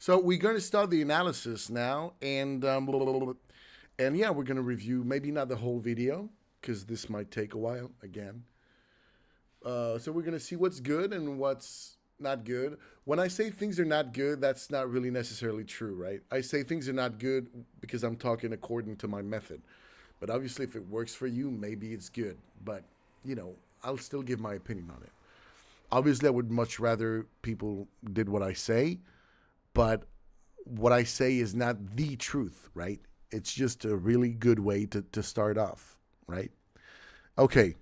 So we're going to start the analysis now, and yeah, we're going to review maybe not the whole video because this might take a while again. So we're going to see what's good and what's not good. When I say things are not good, that's not really necessarily true, right? I say things are not good because I'm talking according to my method. But obviously, if it works for you, maybe it's good. But, I'll still give my opinion on it. Obviously, I would much rather people did what I say, but what I say is not the truth, right? It's just a really good way to start off, right? Okay.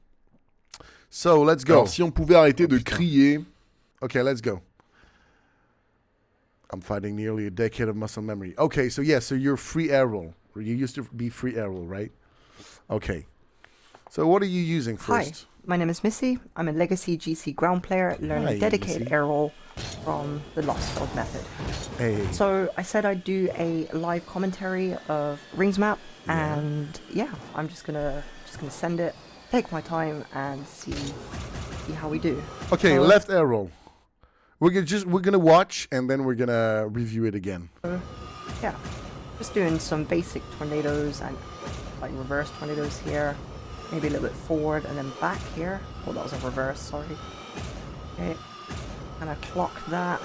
So, let's go. Alors, si on pouvait arrêter de crier. Okay, let's go. I'm fighting nearly a decade of muscle memory. Okay, so so you're free air roll. You used to be free air roll, right? Okay. So what are you using first? Hi, my name is Missy. I'm a legacy GC ground player learning Hi, dedicated Missy. air roll from the Losfeld method. Hey. So I said I'd do a live commentary of Rings map, and I'm just gonna send it, take my time, and see how we do. Okay, So, left air roll. We're gonna watch and then we're gonna review it again. yeah, just doing some basic tornadoes and like reverse tornadoes here. Maybe a little bit forward and then back here. Oh, that was a reverse, sorry. Okay, and I clock that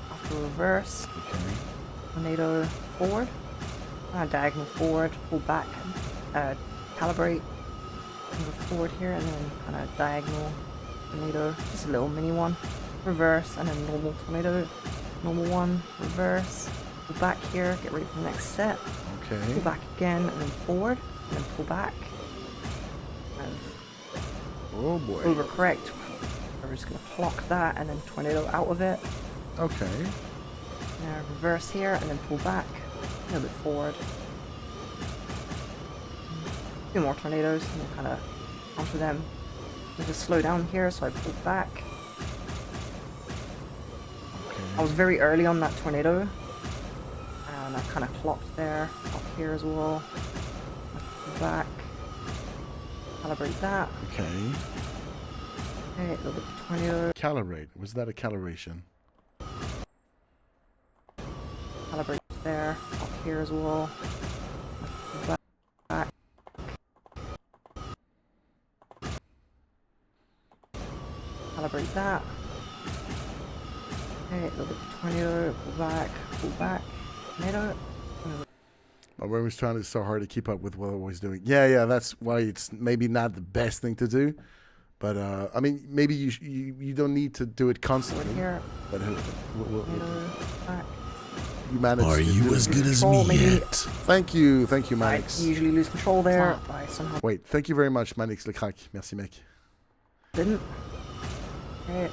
after reverse. Okay. Tornado forward. Diagonal forward, pull back, calibrate. Go forward here and then kind of diagonal tornado, just a little mini one. Reverse and then normal tornado. Normal one, reverse. Pull back here, get ready for the next set. Okay. Pull back again and then forward, and then pull back. Oh boy. Overcorrect. We're just gonna clock that and then tornado out of it. Okay. Now reverse here and then pull back. A little bit forward. A few more tornadoes and we'll kind of onto them. We'll just slow down here, so I pull back. Okay. I was very early on that tornado. And I kind of clocked there. Up here as well. Pull back. Calibrate that. Okay. Okay, a little bit of tornado. Calibrate. Was that a calibration? Calibrate there. Up here as well. Pull back. Calibrate that. Okay, a little bit of tornado. Pull back. Tornado. My brain was trying so hard to keep up with what I was doing. Yeah, that's why it's maybe not the best thing to do. But, I mean, maybe you don't need to do it constantly. Here. But Back. you managed Are to you do as it. good as Control, me maybe. yet? Thank you, I Manix. usually lose control there. I somehow Wait, thank you very much, Manix Le Crack. Merci, mec. didn't. Okay. A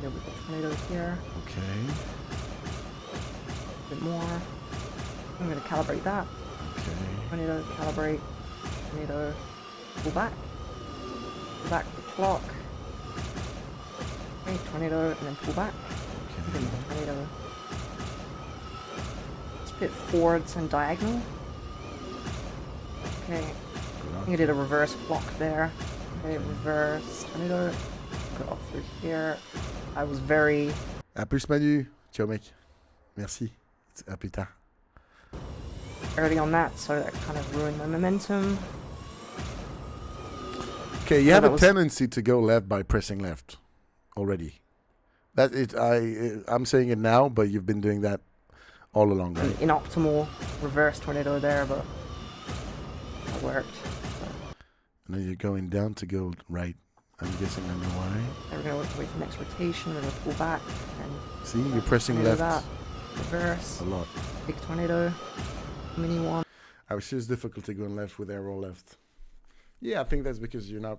little bit of tornado here. Okay. A bit more. I'm going to calibrate that. Okay. Tornado, calibrate. Tornado, pull back. Pull back the clock. Okay, tornado, and then pull back. Okay. Then tornado. Split forwards and diagonal. Okay. I think I did a reverse block there. Okay, reverse tornado. Go up through here. I was very À plus, Manu. Ciao, mec. Merci. À plus tard. early on that, so that kind of ruined my momentum. Okay, you So have that a was- tendency to go left by pressing left already. That it. I'm saying it now, but you've been doing that all along, An right? inoptimal reverse tornado there, but it worked. And then you're going down to go right. I'm guessing I know why. Then we're going to wait for the next rotation, we're going to pull back, and See, you're pressing tornado left that, reverse, a lot. big tornado, mini one. I was just difficulty going left with arrow left. Yeah, I think that's because you're not.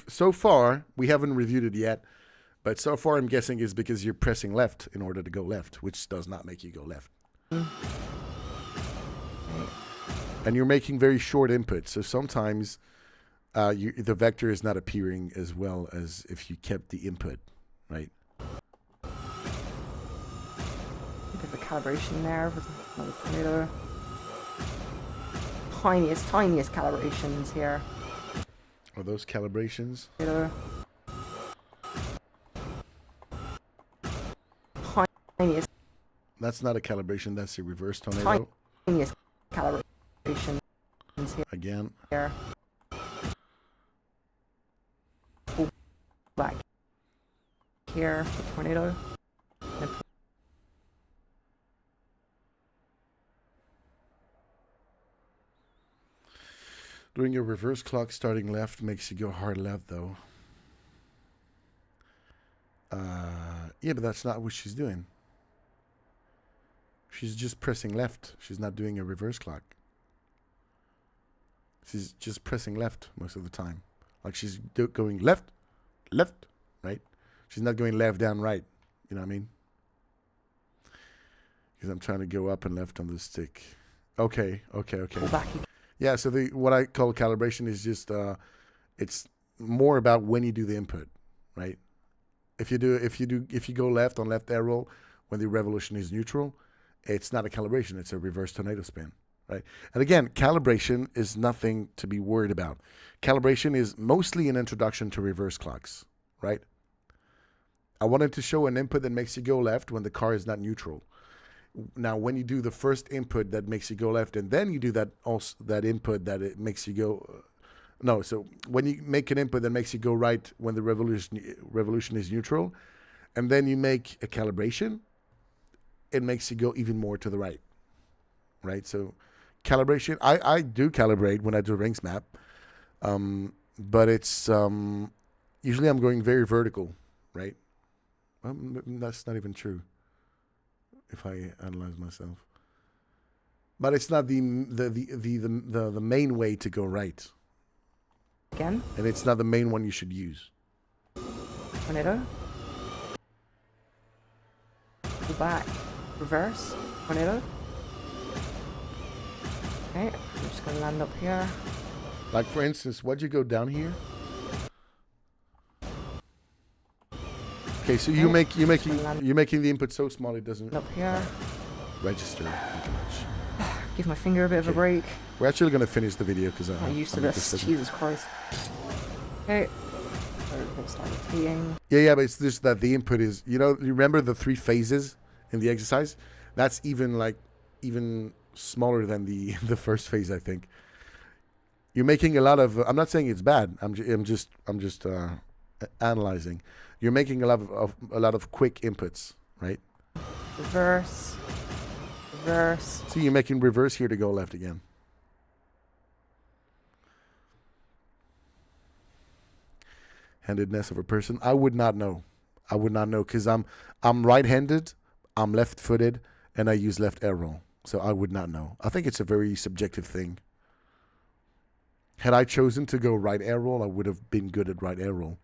So far, we haven't reviewed it yet, but so far I'm guessing is because you're pressing left in order to go left, which does not make you go left. Okay. And you're making very short inputs, so sometimes the vector is not appearing as well as if you kept the input, right? A bit of a calibration there with another tornado. Tiniest calibrations here. Are those calibrations? Tornado. Tiniest. That's not a calibration. That's a reverse tornado. Tiniest calibration Again. here. Pull back here for tornado. And Doing a reverse clock starting left makes you go hard left, though. Yeah, but that's not what she's doing. She's just pressing left. She's not doing a reverse clock. She's just pressing left most of the time. Like she's going left, left, right? She's not going left, down, right. You know what I mean? Because I'm trying to go up and left on the stick. Okay. pull back. Yeah, so what I call calibration is just it's more about when you do the input, right? If you go left on left arrow when the revolution is neutral, it's not a calibration, it's a reverse tornado spin, right? And again, calibration is nothing to be worried about. Calibration is mostly an introduction to reverse clocks, right? I wanted to show an input that makes you go left when the car is not neutral. Now, when you do the first input that makes you go left, and then you do that input that it makes you go, so when you make an input that makes you go right when the revolution is neutral, and then you make a calibration, it makes you go even more to the right, right? So calibration, I do calibrate when I do rings map, but it's usually I'm going very vertical, right? That's not even true if I analyze myself. But it's not the main way to go right. Again. And it's not the main one you should use. Tornado. Pull back. Reverse. Tornado. Okay, I'm just gonna land up here. Like for instance, why'd you go down here? Okay, so you're making the input so small it doesn't Up here. register that much. Give my finger a bit of a break. We're actually gonna finish the video because I'm used to this. Jesus Christ. Okay. Everything started heating. Yeah, but it's just that the input is, you remember the 3 phases in the exercise? That's even smaller than the first phase, I think. You're making a lot of. I'm not saying it's bad. I'm just analyzing. You're making a lot of quick inputs, right? Reverse. Reverse. See, you're making reverse here to go left again. Handedness of a person. I would not know. Because I'm right-handed, I'm left-footed, and I use left arrow. So I would not know. I think it's a very subjective thing. Had I chosen to go right arrow, I would have been good at right arrow.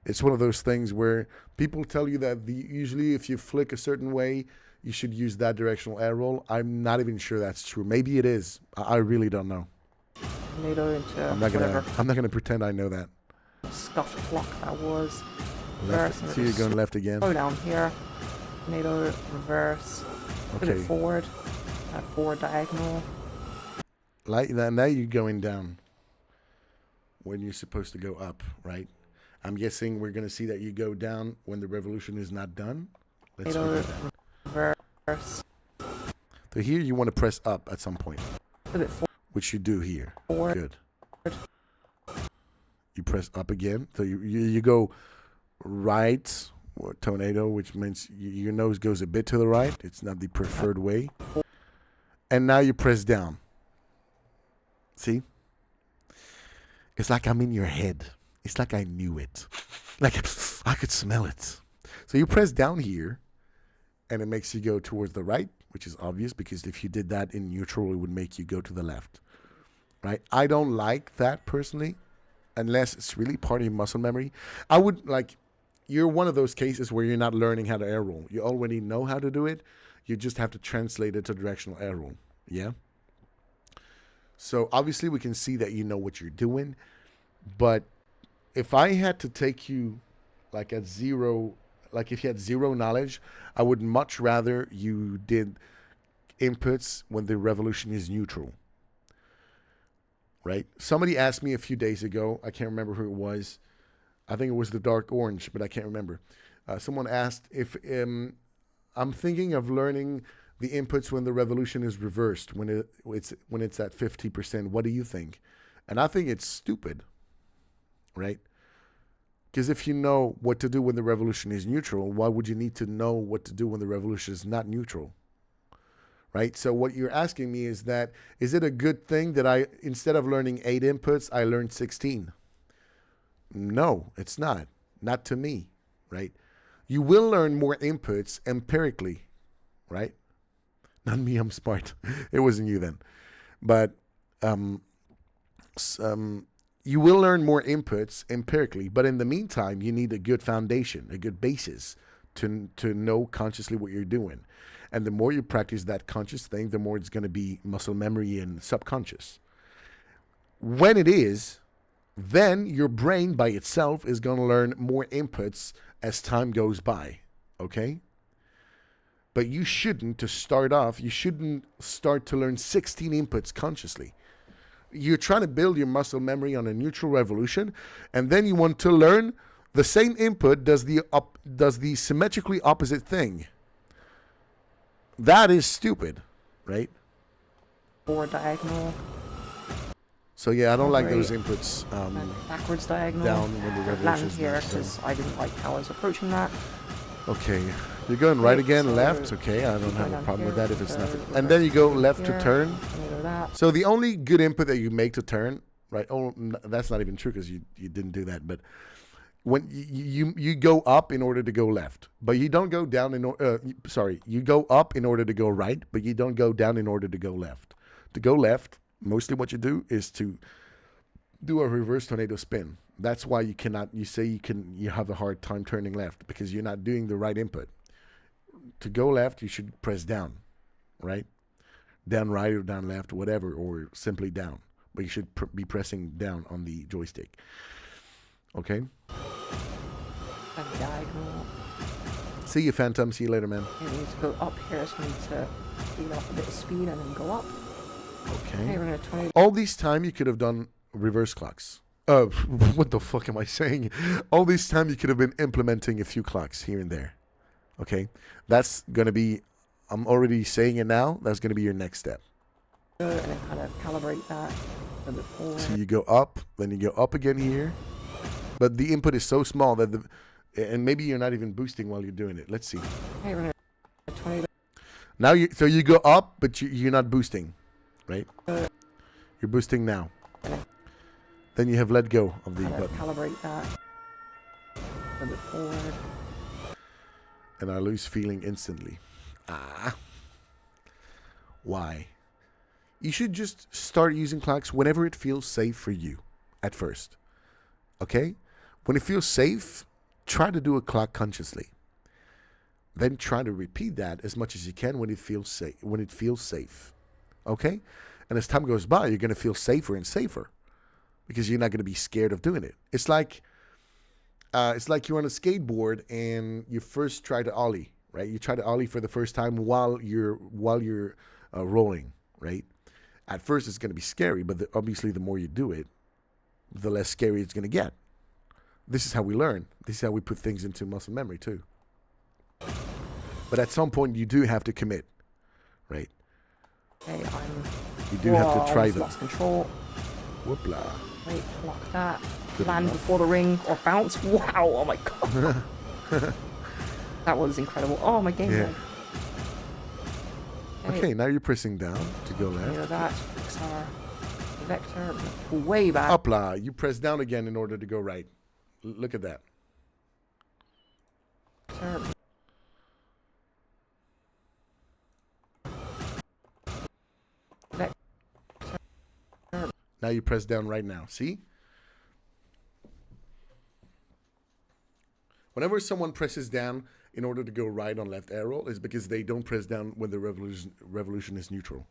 It's one of those things where people tell you that usually if you flick a certain way, you should use that directional arrow. I'm not even sure that's true. Maybe it is. I really don't know. Tornado into I'm not gonna pretend I know that. Scuffed clock that was. Left. Reverse. See, you're going left again. Go down here. Tornado. Reverse. Put Okay. it forward. Forward diagonal. Like that. Now you're going down when you're supposed to go up, right? I'm guessing we're going to see that you go down when the revolution is not done. Let's see that. Reverse. So here you want to press up at some point, Put it which you do here. forward. Good. You press up again. So you go right, or tornado, which means your nose goes a bit to the right. It's not the preferred way. And now you press down. See? It's like I'm in your head. It's like I knew it. Like I could smell it. So you press down here, and it makes you go towards the right, which is obvious because if you did that in neutral, it would make you go to the left. Right? I don't like that personally, unless it's really part of your muscle memory. I would you're one of those cases where you're not learning how to air roll. You already know how to do it. You just have to translate it to directional air roll. Yeah? So obviously we can see that you know what you're doing, but if I had to take you at zero, if you had zero knowledge, I would much rather you did inputs when the revolution is neutral. Right? Somebody asked me a few days ago, I can't remember who it was. I think it was the dark orange, but I can't remember. Someone asked if I'm thinking of learning the inputs when the revolution is reversed, when it's at 50%. What do you think? And I think it's stupid, right? Because if you know what to do when the revolution is neutral, why would you need to know what to do when the revolution is not neutral? Right? So what you're asking me is that, is it a good thing that I, instead of learning 8 inputs, I learned 16? No, it's not. Not to me, right? You will learn more inputs empirically, right? Not me, I'm smart. It wasn't you then. But you will learn more inputs empirically, but in the meantime, you need a good foundation, a good basis to know consciously what you're doing. And the more you practice that conscious thing, the more it's going to be muscle memory and subconscious. When it is, then your brain by itself is going to learn more inputs as time goes by, okay? But you shouldn't, to start off, you shouldn't start to learn 16 inputs consciously. You're trying to build your muscle memory on a neutral revolution, and then you want to learn the same input does the symmetrically opposite thing. That is stupid, right? Forward diagonal. So yeah, I don't like those inputs. Backwards diagonal. Down when the revolution is here not because I didn't like how I was approaching that. Okay, you're going right again, so left. Okay, I don't have a problem with that if it's here, nothing. And then you go left to turn. That. So the only good input that you make to turn, right? Oh, that's not even true because you didn't do that. But when you go up in order to go left, but you don't go down you go up in order to go right, but you don't go down in order to go left. To go left, mostly what you do is to do a reverse tornado spin. That's why you have a hard time turning left, because you're not doing the right input. To go left, you should press down, right? Down right or down left, whatever, or simply down. But you should be pressing down on the joystick. Okay? Diagonal. See you, Phantom. See you later, man. You need to go up here, so we need to speed off a bit of speed and then go up. Okay. Okay, we're going to 20. All this time, you could have done reverse clocks. What the fuck am I saying? All this time, you could have been implementing a few clocks here and there. Okay? That's going to be, I'm already saying it now, that's going to be your next step. And then kind of calibrate that a bit forward. So you go up, then you go up again here. But the input is so small that and maybe you're not even boosting while you're doing it. Let's see. Okay, we're going to 20. Now you go up, but you're not boosting, right? You're boosting now. Then you have let go of the button. Calibrate that a bit forward. And I lose feeling instantly. Why? You should just start using clocks whenever it feels safe for you at first. Okay? When it feels safe, try to do a clock consciously. Then try to repeat that as much as you can when it feels safe. Okay? And as time goes by, you're going to feel safer and safer because you're not going to be scared of doing it. It's like you're on a skateboard and you first try to ollie, right? You try to ollie for the first time while you're rolling, right? At first, it's going to be scary, but obviously, the more you do it, the less scary it's going to get. This is how we learn. This is how we put things into muscle memory too. But at some point, you do have to commit, right? Okay, you do have to try them. Lost control. Whoopla. Wait, block that. Good Land enough. before the ring or bounce. Wow! Oh my god. That was incredible. Oh my game. Yeah. Okay, now you're pressing down to go left. Clear that. Fix our vector. Pull way back. Upla. You press down again in order to go right. Look at that. Now you press down right now. See? Whenever someone presses down in order to go right on left arrow, is because they don't press down when the revolution is neutral.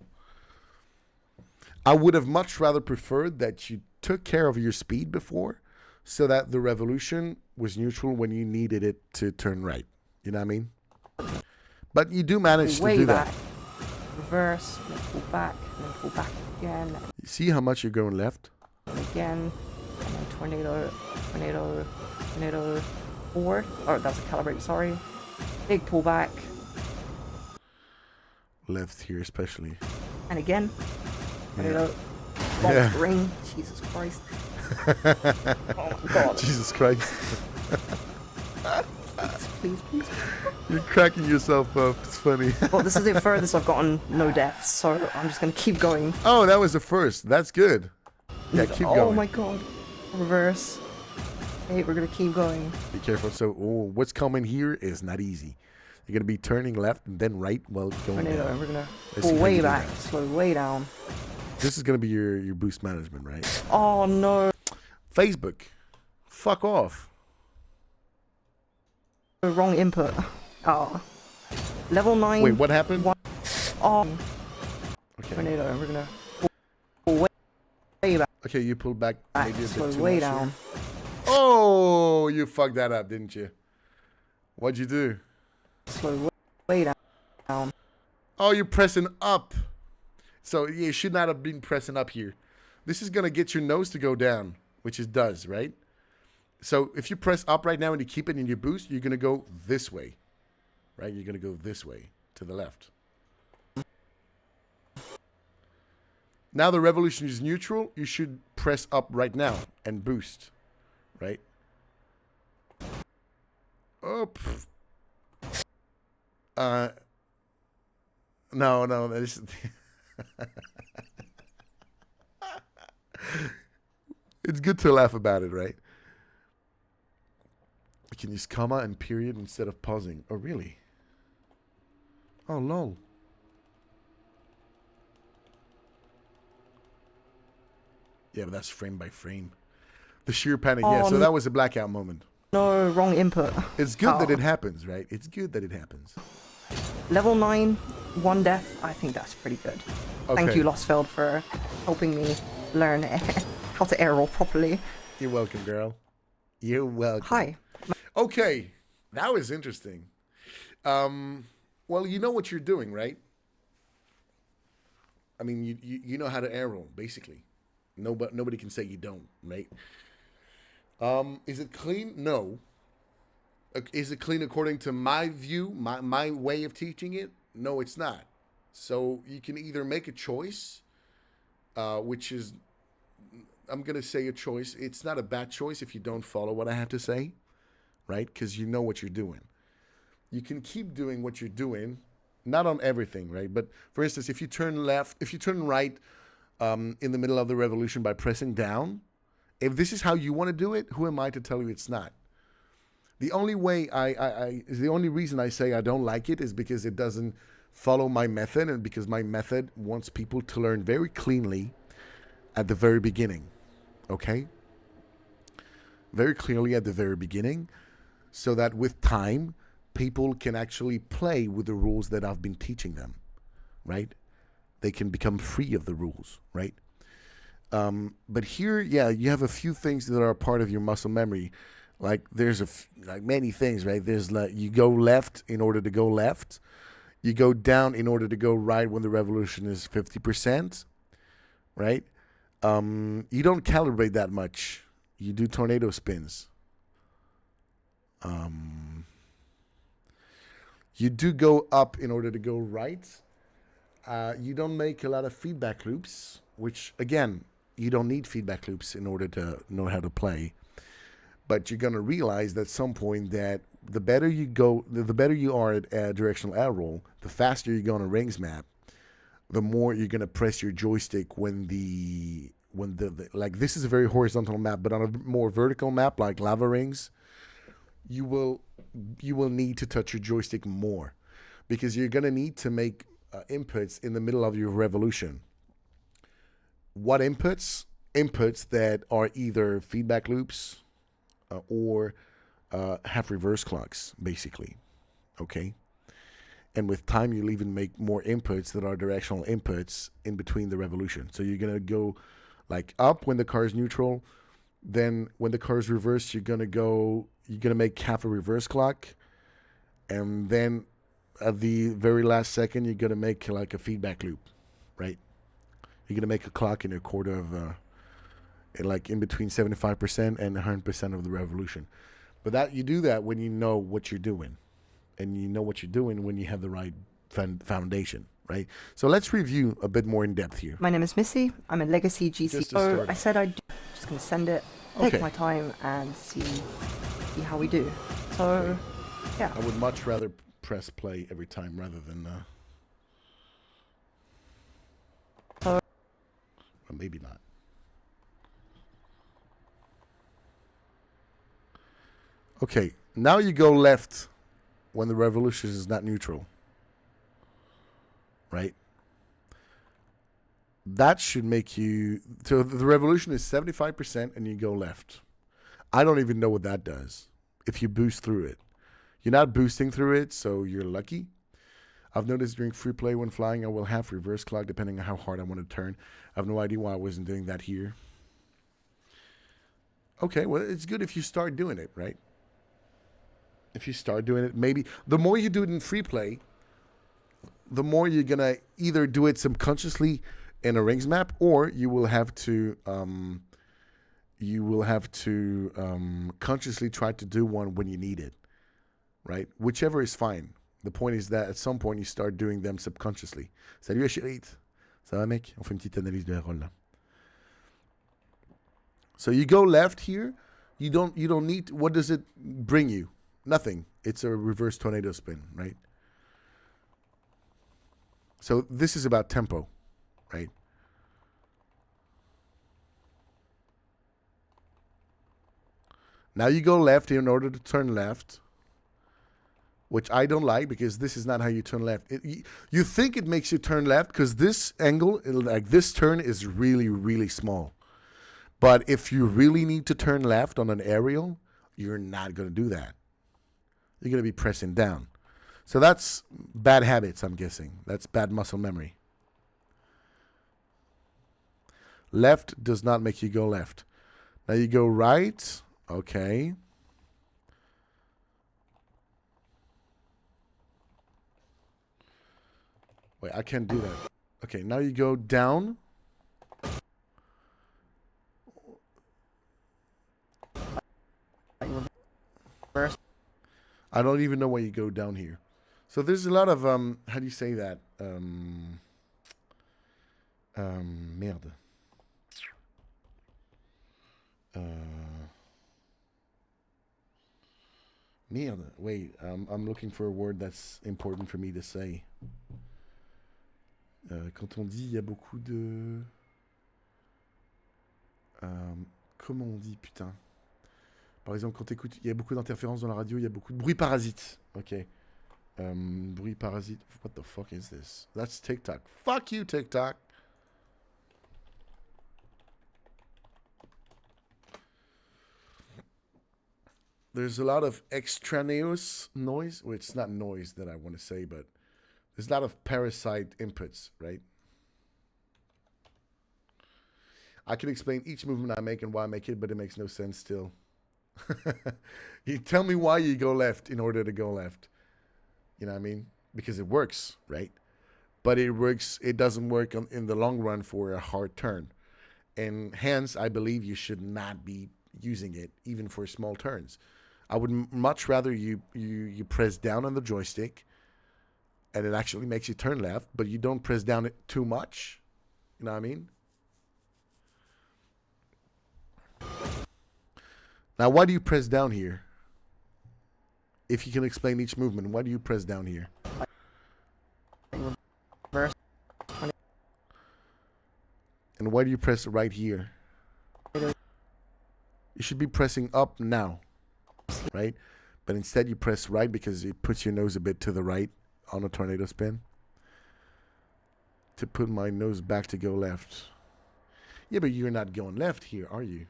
I would have much rather preferred that you took care of your speed before so that the revolution was neutral when you needed it to turn right. You know what I mean? But you do manage to do that. Reverse, and then pull back, and then pull back again. You see how much you're going left? And again, and then tornado forward. Or that's a calibrate, sorry. Big pullback, Left here especially. And again. Yeah. Box ring. Jesus Christ. Oh my god. Jesus Christ. Please, please. You're cracking yourself up. It's funny. Well, this is the furthest I've gotten no deaths, so I'm just gonna keep going. Oh, that was the first. That's good. Yeah, keep going. Oh my god. Reverse. Hey, we're gonna keep going. Be careful. So, what's coming here is not easy. You're going to be turning left and then right while going Tornado, down. and we're gonna Let's pull see how way you do back, that. slow way down. This is going to be your boost management, right? Oh no. Facebook. Fuck off. Wrong input. Oh. Level 9. Wait, what happened? Oh. Okay. Tornado, and we're gonna pull way back, Okay, you pulled back maybe a bit slow too way much down. here. Oh, you fucked that up, didn't you? What'd you do? Slow way down. Oh, you're pressing up. So you should not have been pressing up here. This is going to get your nose to go down, which it does, right? So if you press up right now and you keep it in your boost, you're going to go this way, right? You're going to go this way to the left. Now the revolution is neutral. You should press up right now and boost, right? Oh, no, this is it's good to laugh about it, right? You can use comma and period instead of pausing. Oh, really? Oh, lol. Yeah, but that's frame by frame. The sheer panic. Yeah, so that was a blackout moment. No, wrong input. It's good that it happens, right? It's good that it happens. Level 9, 1 death. I think that's pretty good. Okay. Thank you, Losfeld, for helping me learn how to air roll properly. You're welcome, girl. You're welcome. Hi. Okay, that was interesting. Well, you know what you're doing, right? I mean, you know how to air roll, basically. Nobody can say you don't, right? Is it clean? No. Is it clean according to my view, my way of teaching it? No, it's not. So you can either make a choice, which is, I'm going to say a choice. It's not a bad choice if you don't follow what I have to say, right? Because you know what you're doing. You can keep doing what you're doing, not on everything, right? But for instance, if you turn right in the middle of the revolution by pressing down, if this is how you want to do it, who am I to tell you it's not? The only way the only reason I say I don't like it is because it doesn't follow my method, and because my method wants people to learn very cleanly at the very beginning. Okay? Very clearly at the very beginning, so that with time, people can actually play with the rules that I've been teaching them, right? They can become free of the rules, right? But here, yeah, you have a few things that are a part of your muscle memory. Like there's like many things, right? There's like you go left in order to go left. You go down in order to go right when the revolution is 50%, right? You don't calibrate that much. You do tornado spins. You do go up in order to go right. You don't make a lot of feedback loops, which again, you don't need feedback loops in order to know how to play. But you're going to realize at some point that the better you go, the better you are at directional air roll, the faster you go on a rings map, the more you're going to press your joystick when the like this is a very horizontal map, but on a more vertical map like lava rings, you will need to touch your joystick more, because you're going to need to make inputs in the middle of your revolution. What inputs? Inputs that are either feedback loops or half reverse clocks, basically. Okay? And with time, you'll even make more inputs that are directional inputs in between the revolution. So you're going to go like up when the car is neutral. Then when the car is reversed, you're going to make half a reverse clock. And then at the very last second, you're going to make like a feedback loop, right? You're going to make a clock in a quarter of, like in between 75% and 100% of the revolution. But that you do that when you know what you're doing. And you know what you're doing when you have the right foundation, right? So let's review a bit more in depth here. My name is Missy. I'm a legacy Just to GCO. start. I said I'd just gonna send it, take Okay. my time, and see how we do. So, yeah. I would much rather press play every time rather than well, maybe not. Okay, now you go left when the revolution is not neutral. Right? That should make you... So the revolution is 75% and you go left. I don't even know what that does if you boost through it. You're not boosting through it, so you're lucky. I've noticed during free play when flying, I will have reverse clock depending on how hard I want to turn. I have no idea why I wasn't doing that here. Okay, well, it's good if you start doing it, right? If you start doing it, maybe the more you do it in free play, the more you're going to either do it subconsciously in a rings map, or you will have to consciously try to do one when you need it, right? Whichever is fine. The point is that at some point you start doing them subconsciously. Salut Achirite. Ça va mec? On fait une petite analyse de rôle là. So you go left here. You don't need... What does it bring you? Nothing. It's a reverse tornado spin, right? So this is about tempo, right? Now you go left in order to turn left, which I don't like because this is not how you turn left. You think it makes you turn left because this angle, like this turn, is really, really small. But if you really need to turn left on an aerial, you're not going to do that. You're going to be pressing down. So that's bad habits, I'm guessing. That's bad muscle memory. Left does not make you go left. Now you go right. Okay. Wait, I can't do that. Okay, now you go down. I don't even know why you go down here. So there's a lot of how do you say that? Merde. Merde. Wait, I'm looking for a word that's important for me to say. Quand on dit il y a beaucoup de... comment on dit, putain? Par exemple, quand t'écoutes, il y a beaucoup d'interférences dans la radio, il y a beaucoup de bruit parasite. Ok. Bruit parasite. What the fuck is this? That's TikTok. Fuck you, TikTok. There's a lot of extraneous noise. Well, it's not noise that I want to say, but there's a lot of parasite inputs, right? I can explain each movement I make and why I make it, but it makes no sense still. You tell me why you go left in order to go left. You know what I mean? Because it works, right? But it works. It doesn't work in the long run for a hard turn. And hence, I believe you should not be using it, even for small turns. I would much rather you press down on the joystick and it actually makes you turn left, but you don't press down it too much. You know what I mean? Now, why do you press down here? If you can explain each movement, why do you press down here? And why do you press right here? You should be pressing up now, right? But instead you press right because it puts your nose a bit to the right on a tornado spin. To put my nose back to go left. Yeah, but you're not going left here, are you?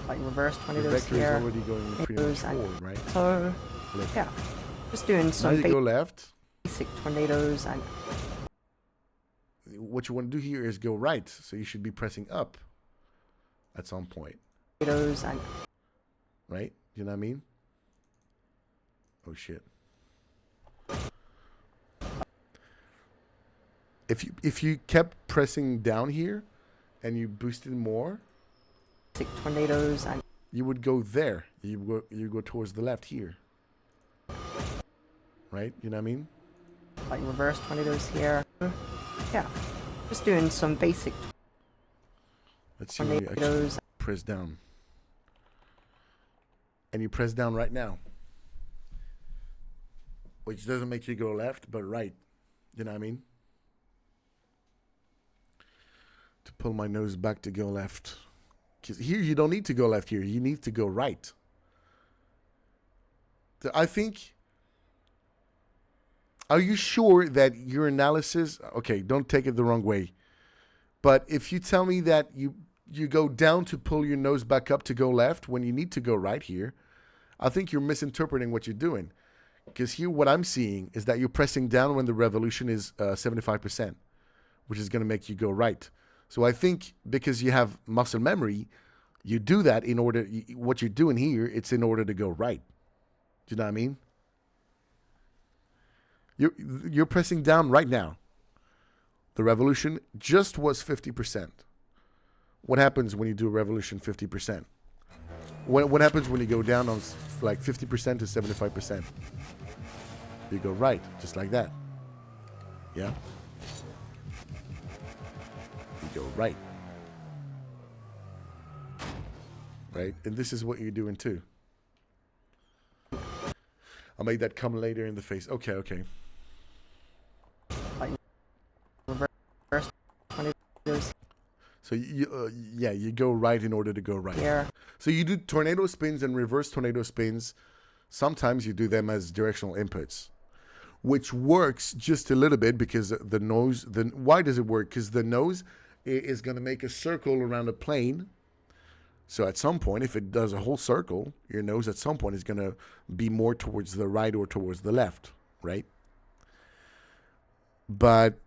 Like reverse The tornadoes vector is here. already going pretty much forward, right? So, Left. yeah. Just doing Now some you go left. basic tornadoes and... What you want to do here is go right, so you should be pressing up at some point. tornadoes and... Right? You know what I mean? Oh shit. If you kept pressing down here and you boosted more, basic tornadoes and... you would go there. You go towards the left here. Right? You know what I mean? like reverse tornadoes here. Yeah, just doing some basic Let's see when you actually tornadoes. press down. And you press down right now. Which doesn't make you go left, but right. You know what I mean? To pull my nose back to go left. Because here you don't need to go left here. You need to go right. So I think... Are you sure that your analysis... Okay, don't take it the wrong way. But if you tell me that you go down to pull your nose back up to go left when you need to go right here, I think you're misinterpreting what you're doing. Because here what I'm seeing is that you're pressing down when the revolution is 75%, which is going to make you go right. So I think because you have muscle memory, you do that in order... What you're doing here, it's in order to go right. Do you know what I mean? You're pressing down right now. The revolution just was 50%. What happens when you do a revolution 50%? What happens when you go down on like 50% to 75%? You go right, just like that. Yeah? You go right. Right? And this is what you're doing too. I'll make that come later in the face. Okay, okay. Like reverse tornadoes So you go right in order to go right. here. So you do tornado spins and reverse tornado spins. Sometimes you do them as directional inputs, which works just a little bit because the nose. Why does it work? Because the nose is going to make a circle around a plane. So at some point, if it does a whole circle, your nose at some point is going to be more towards the right or towards the left, right? But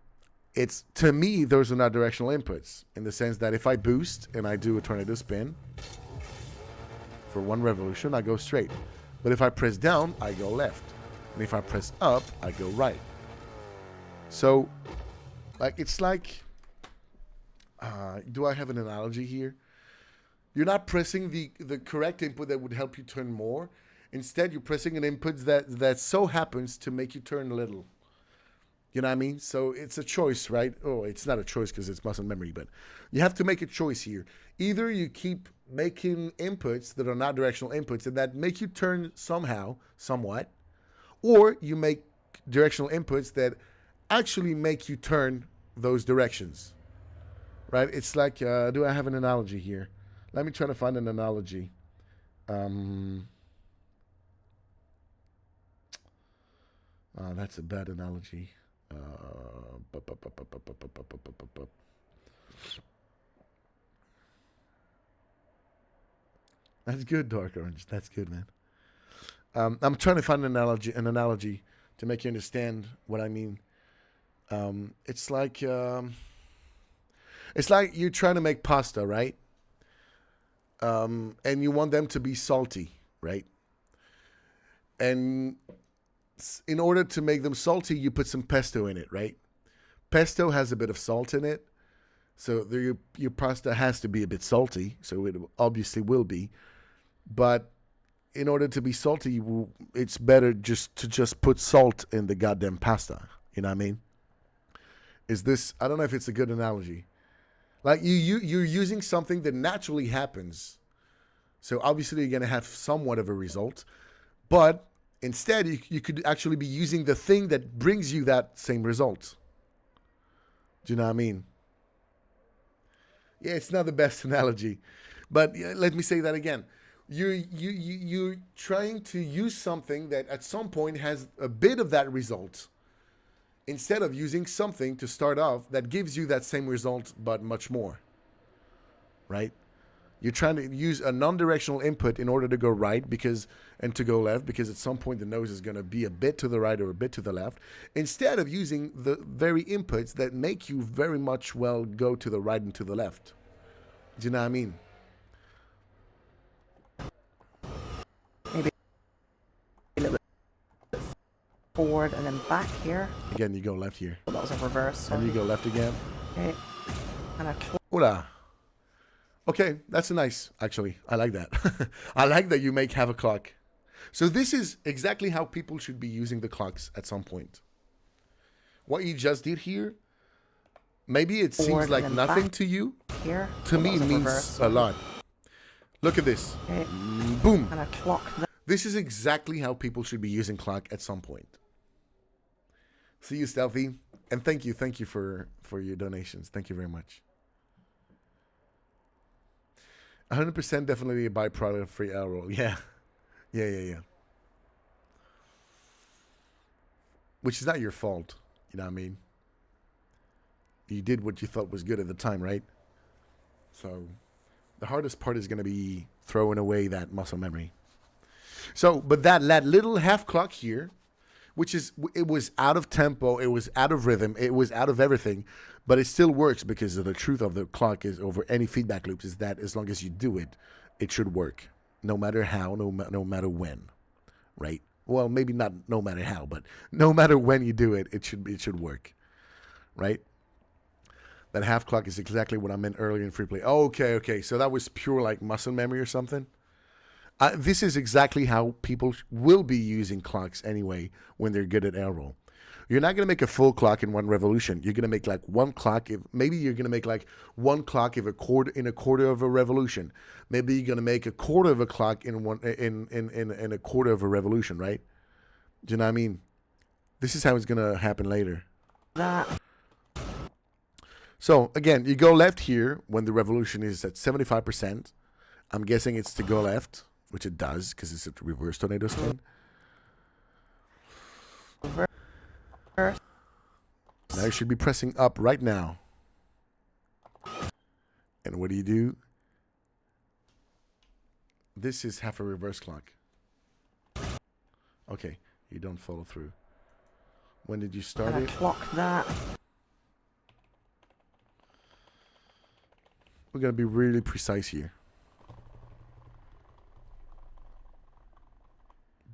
it's, to me, those are not directional inputs in the sense that if I boost and I do a tornado spin for one revolution, I go straight. But if I press down, I go left. And if I press up, I go right. So, like, it's like, do I have an analogy here? You're not pressing the correct input that would help you turn more. Instead, you're pressing an input that so happens to make you turn a little. You know what I mean? So it's a choice, right? Oh, it's not a choice because it's muscle memory, but you have to make a choice here. Either you keep making inputs that are not directional inputs and that make you turn somehow, somewhat, or you make directional inputs that actually make you turn those directions, right? It's like, do I have an analogy here? Let me try to find an analogy. That's a bad analogy. That's good, Dark Orange. That's good, man. I'm trying to find an analogy to make you understand what I mean. It's like you're trying to make pasta, right? And you want them to be salty, right? And in order to make them salty, you put some pesto in it, right? Pesto has a bit of salt in it, so your pasta has to be a bit salty, so it obviously will be. But in order to be salty, it's better just put salt in the goddamn pasta. You know what I mean? I don't know if it's a good analogy. Like you're using something that naturally happens. So obviously you're going to have somewhat of a result. But instead, you could actually be using the thing that brings you that same result. Do you know what I mean? Yeah, it's not the best analogy. But let me say that again. You're trying to use something that at some point has a bit of that result, instead of using something to start off that gives you that same result but much more, right? You're trying to use a non-directional input in order to go right and to go left, because at some point the nose is going to be a bit to the right or a bit to the left, instead of using the very inputs that make you very much well go to the right and to the left. Do you know what I mean? Maybe a little bit forward and then back here. Again, you go left here. Oh, that was a reverse. Sorry. And you go left again. Okay. And a Hola. Okay, that's nice, actually. I like that. I like that you make have a clock. So this is exactly how people should be using the clocks at some point. what you just did here, maybe it seems Forward like and then nothing back to you. here. To me, it That was a means reverse. a lot. Look at this. Okay. Boom. And a clock that. This is exactly how people should be using clock at some point. See you, Stealthy. And thank you for your donations. Thank you very much. 100% definitely a byproduct of free arrow. Yeah. Yeah. Which is not your fault. You know what I mean? You did what you thought was good at the time, right? So the hardest part is going to be throwing away that muscle memory. So, but that little half clock here, which is, it was out of tempo, it was out of rhythm, it was out of everything, but it still works because of the truth of the clock is over any feedback loops is that as long as you do it, it should work. No matter how, no matter when, right? Well, maybe not no matter how, but no matter when you do it, it should work, right? That half clock is exactly what I meant earlier in free play. Oh, okay. So that was pure like muscle memory or something. This is exactly how people will be using clocks anyway when they're good at air roll. You're not going to make a full clock in one revolution. You're going to make like one clock. Maybe you're going to make like one clock in a quarter of a revolution. Maybe you're going to make a quarter of a clock in a quarter of a revolution, right? Do you know what I mean? This is how it's going to happen later. That. So again, you go left here when the revolution is at 75%. I'm guessing it's to go left, which it does because it's a reverse tornado spin. Reverse. Now you should be pressing up right now. And what do? This is half a reverse clock. Okay, you don't follow through. When did you start And it? a clock that. We're going to be really precise here.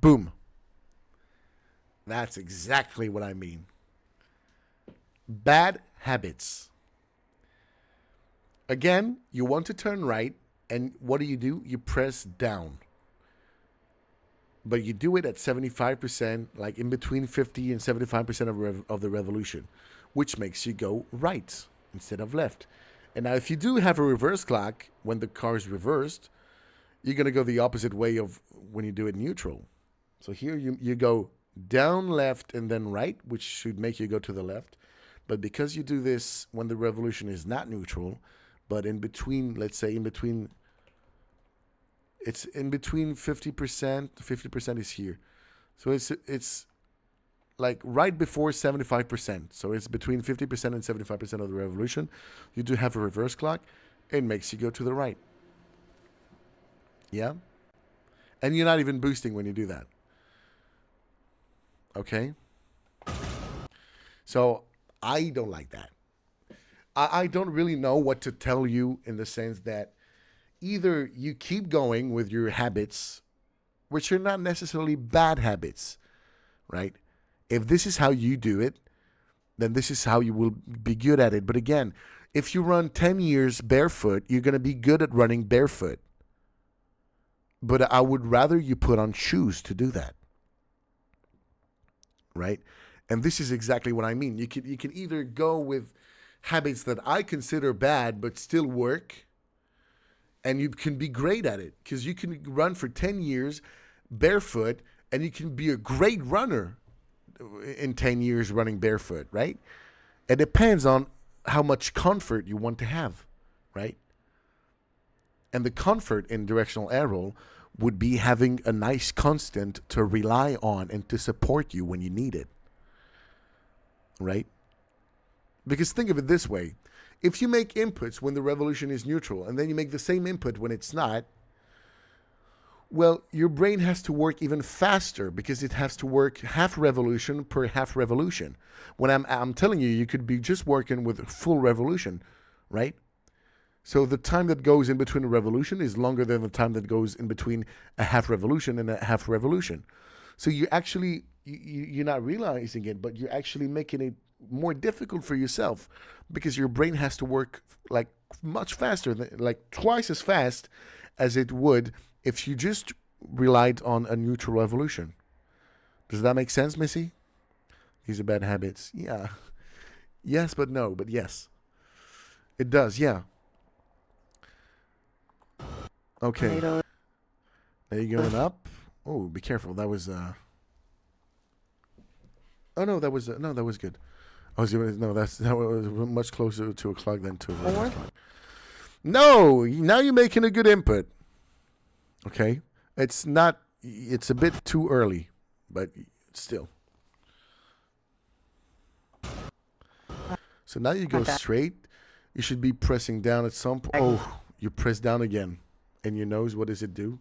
Boom. That's exactly what I mean. Bad habits. Again, you want to turn right, and what do? You press down. But you do it at 75%, like in between 50 and 75% of the revolution, which makes you go right instead of left. And now if you do have a reverse clock, when the car is reversed, you're going to go the opposite way of when you do it neutral. So here you go down left and then right, which should make you go to the left. But because you do this when the revolution is not neutral, but in between, let's say it's in between 50% is here. So it's like right before 75%. So it's between 50% and 75% of the revolution. You do have a reverse clock. It makes you go to the right. Yeah? And you're not even boosting when you do that. Okay? So I don't like that. I don't really know what to tell you in the sense that either you keep going with your habits, which are not necessarily bad habits, right? If this is how you do it, then this is how you will be good at it. But again, if you run 10 years barefoot, you're going to be good at running barefoot. But I would rather you put on shoes to do that, right? And this is exactly what I mean. You can either go with habits that I consider bad but still work, and you can be great at it because you can run for 10 years barefoot and you can be a great runner in 10 years running barefoot, right? It depends on how much comfort you want to have, right? And the comfort in directional air roll would be having a nice constant to rely on and to support you when you need it, right? Because think of it this way. If you make inputs when the revolution is neutral and then you make the same input when it's not, well, your brain has to work even faster because it has to work half revolution per half revolution. When I'm telling you, you could be just working with full revolution, right? So the time that goes in between a revolution is longer than the time that goes in between a half revolution and a half revolution. So you actually, you're not realizing it, but you're actually making it more difficult for yourself because your brain has to work like much faster, like twice as fast as it would if you just relied on a neutral revolution. Does that make sense, Missy? These are bad habits. Yeah. Yes, but no, but yes. It does, yeah. Okay. Tomato. Now you're going up. Oh, be careful. That was oh no, that was no, that was good. I was gonna no, that was much closer to a clog than to a reverse Forward. clog. No, now you're making a good input. Okay, it's not. It's a bit too early, but still. So now you go Okay. straight. You should be pressing down at some point. Oh, you press down again, and your nose. What does it do?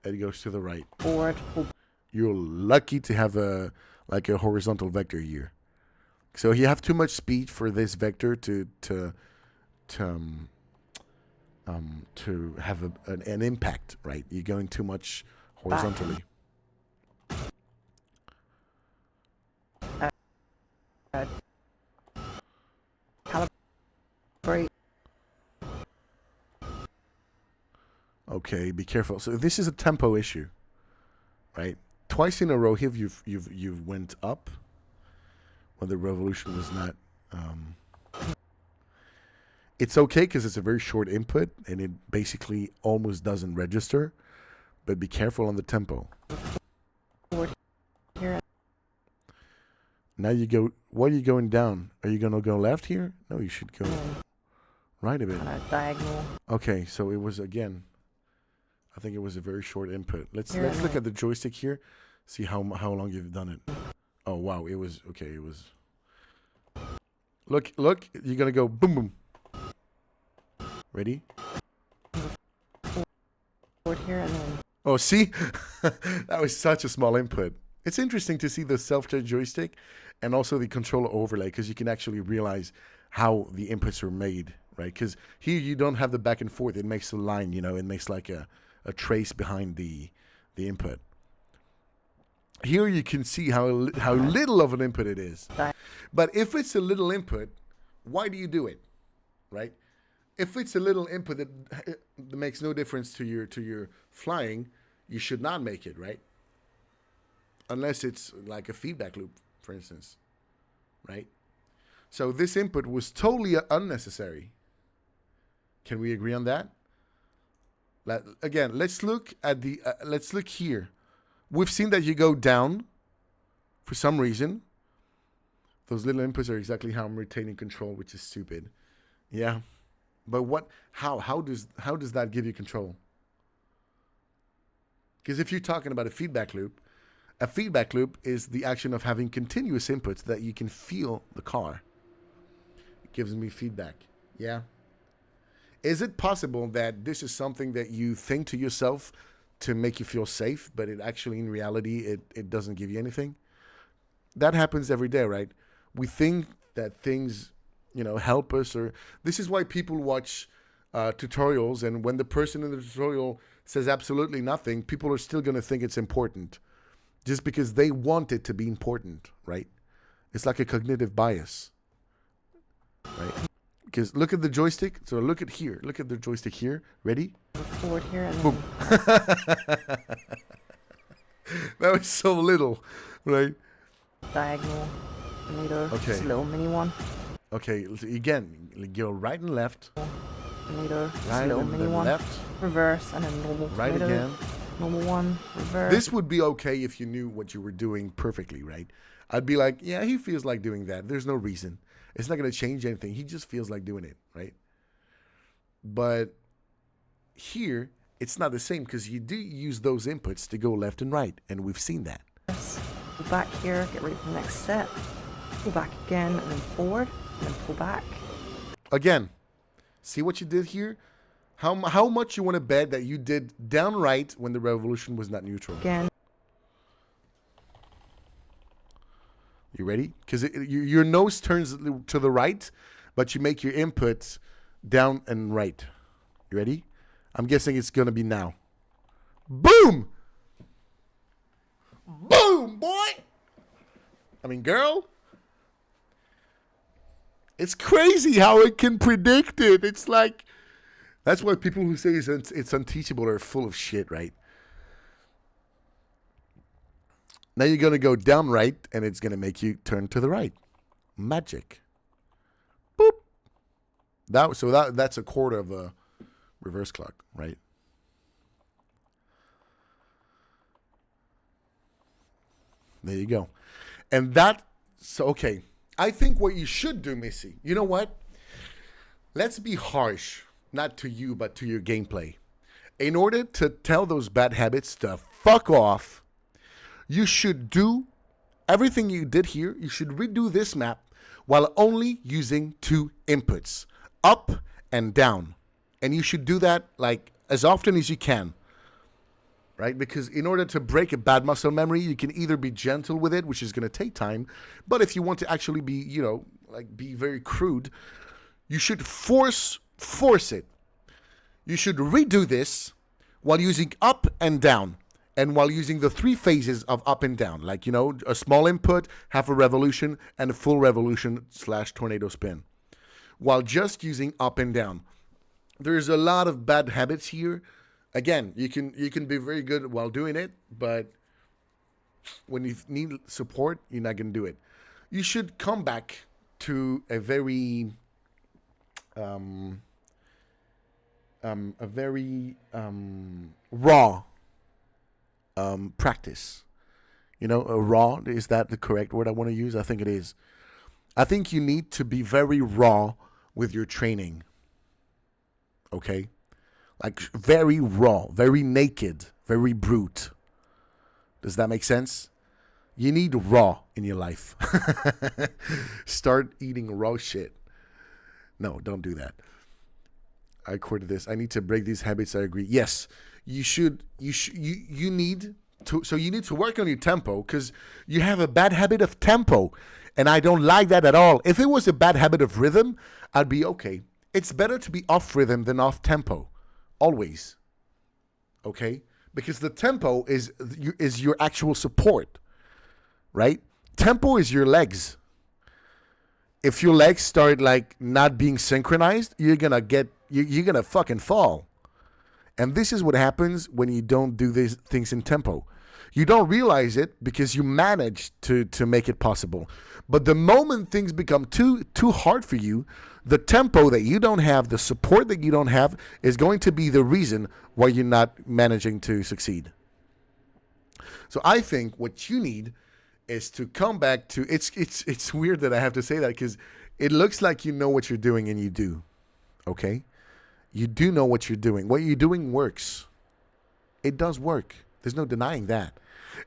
It goes to the right. Forward. Pull You're lucky to have a horizontal vector here. So you have too much speed for this vector to have an impact, right? You're going too much horizontally. calibrate. Okay, be careful. So this is a tempo issue, right? Twice in a row here, you've went up when the revolution was not. It's okay because it's a very short input and it basically almost doesn't register. But be careful on the tempo. Forward here. Now you go. Why are you going down? Are you gonna go left here? No, you should go right a bit. Kind of diagonal. Okay, so it was again. I think it was a very short input. Let's Here, look at the joystick here. See how long you've done it. Oh wow, it was okay. It was. Look! You're gonna go boom boom. Ready? Forward here and then. Oh, see, that was such a small input. It's interesting to see the self-judge joystick and also the controller overlay because you can actually realize how the inputs are made, right? Because here you don't have the back and forth. It makes a line, it makes like a trace behind the input. Here you can see how little of an input it is. But if it's a little input, why do you do it, right? If it's a little input that makes no difference to your flying, you should not make it, right? Unless it's like a feedback loop, for instance, right? So this input was totally unnecessary. Can we agree on that? Again, let's look at let's look here. We've seen that you go down for some reason. Those little inputs are exactly how I'm retaining control, which is stupid. Yeah. But how does that give you control? Because if you're talking about a feedback loop is the action of having continuous inputs that you can feel the car. It gives me feedback. Yeah. Is it possible that this is something that you think to yourself to make you feel safe, but it actually in reality it doesn't give you anything? That happens every day, right? We think that things help us, or this is why people watch tutorials, and when the person in the tutorial says absolutely nothing, people are still going to think it's important just because they want it to be important, right? It's like a cognitive bias, right? Because look at the joystick. So look at the joystick here. Ready? Forward here and then. Boom. That was so little, right? Diagonal. Tomato. Okay. Just a little mini one. Okay, again, go right and left. Tomato. Just Right a little and mini then one. left. Reverse and then normal. Right tomato. again. Normal one. Reverse. This would be okay if you knew what you were doing perfectly, right? I'd be like, yeah, he feels like doing that. There's no reason. It's not going to change anything. He just feels like doing it, right? But here, it's not the same because you do use those inputs to go left and right, and we've seen that. Pull back here. Get ready for the next set. Pull back again and then forward and then pull back. Again, see what you did here? How much you want to bet that you did down right when the revolution was not neutral? Again. You ready? Because your nose turns to the right, but you make your inputs down and right. You ready? I'm guessing it's going to be now. Boom! Boom, boy! I mean, girl. It's crazy how it can predict it. It's like, that's why people who say it's unteachable are full of shit, right? Now you're going to go down right, and it's going to make you turn to the right. Magic. That's a quarter of a reverse clock, right? There you go. And okay. I think what you should do, Missy, you know what? Let's be harsh, not to you, but to your gameplay. In order to tell those bad habits to fuck off, you should do everything you did here. You should redo this map while only using 2 inputs, up and down. And you should do that like as often as you can. Right? Because in order to break a bad muscle memory, you can either be gentle with it, which is going to take time. But if you want to actually be, be very crude, you should force it. You should redo this while using up and down, and while using the 3 phases of up and down, like, a small input, half a revolution, and a full revolution / tornado spin, while just using up and down. There's a lot of bad habits here. Again, you can be very good while doing it, but when you need support, you're not going to do it. You should come back to a very raw practice. Raw, is that the correct word I want to use? I think it is. I think you need to be very raw with your training. Okay? Like very raw, very naked, very brute. Does that make sense? You need raw in your life. Start eating raw shit. No, don't do that. I quoted this. I need to break these habits. I agree. Yes, you should. You need to. So you need to work on your tempo, because you have a bad habit of tempo, and I don't like that at all. If it was a bad habit of rhythm, I'd be okay. It's better to be off rhythm than off tempo. Always. Okay? Because the tempo is your actual support. Right? Tempo is your legs. If your legs start like not being synchronized, you're gonna fucking fall. And this is what happens when you don't do these things in tempo. You don't realize it because you manage to make it possible. But the moment things become too hard for you, the tempo that you don't have, the support that you don't have, is going to be the reason why you're not managing to succeed. So I think what you need is to come back to, it's weird that I have to say that, because it looks like you know what you're doing, and you do. Okay? You do know what you're doing. What you're doing works. It does work. There's no denying that.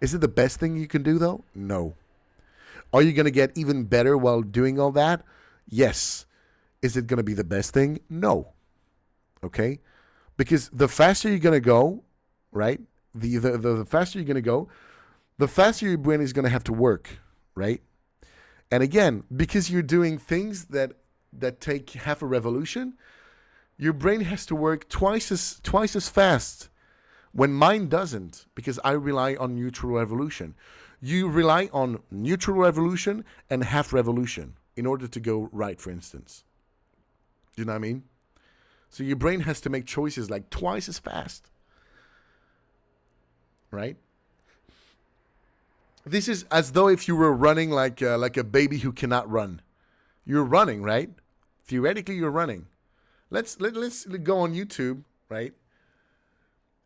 Is it the best thing you can do, though? No. Are you going to get even better while doing all that? Yes. Is it going to be the best thing? No. Okay? Because the faster you're going to go, right? The faster you're going to go, the faster your brain is going to have to work, right? And again, because you're doing things that take half a revolution, your brain has to work twice as fast, when mine doesn't, because I rely on neutral revolution. You rely on neutral revolution and half revolution in order to go right, for instance. Do you know what I mean? So your brain has to make choices like twice as fast, right? This is as though if you were running like a baby who cannot run. You're running, right? Theoretically, you're running. Let's go on YouTube, right?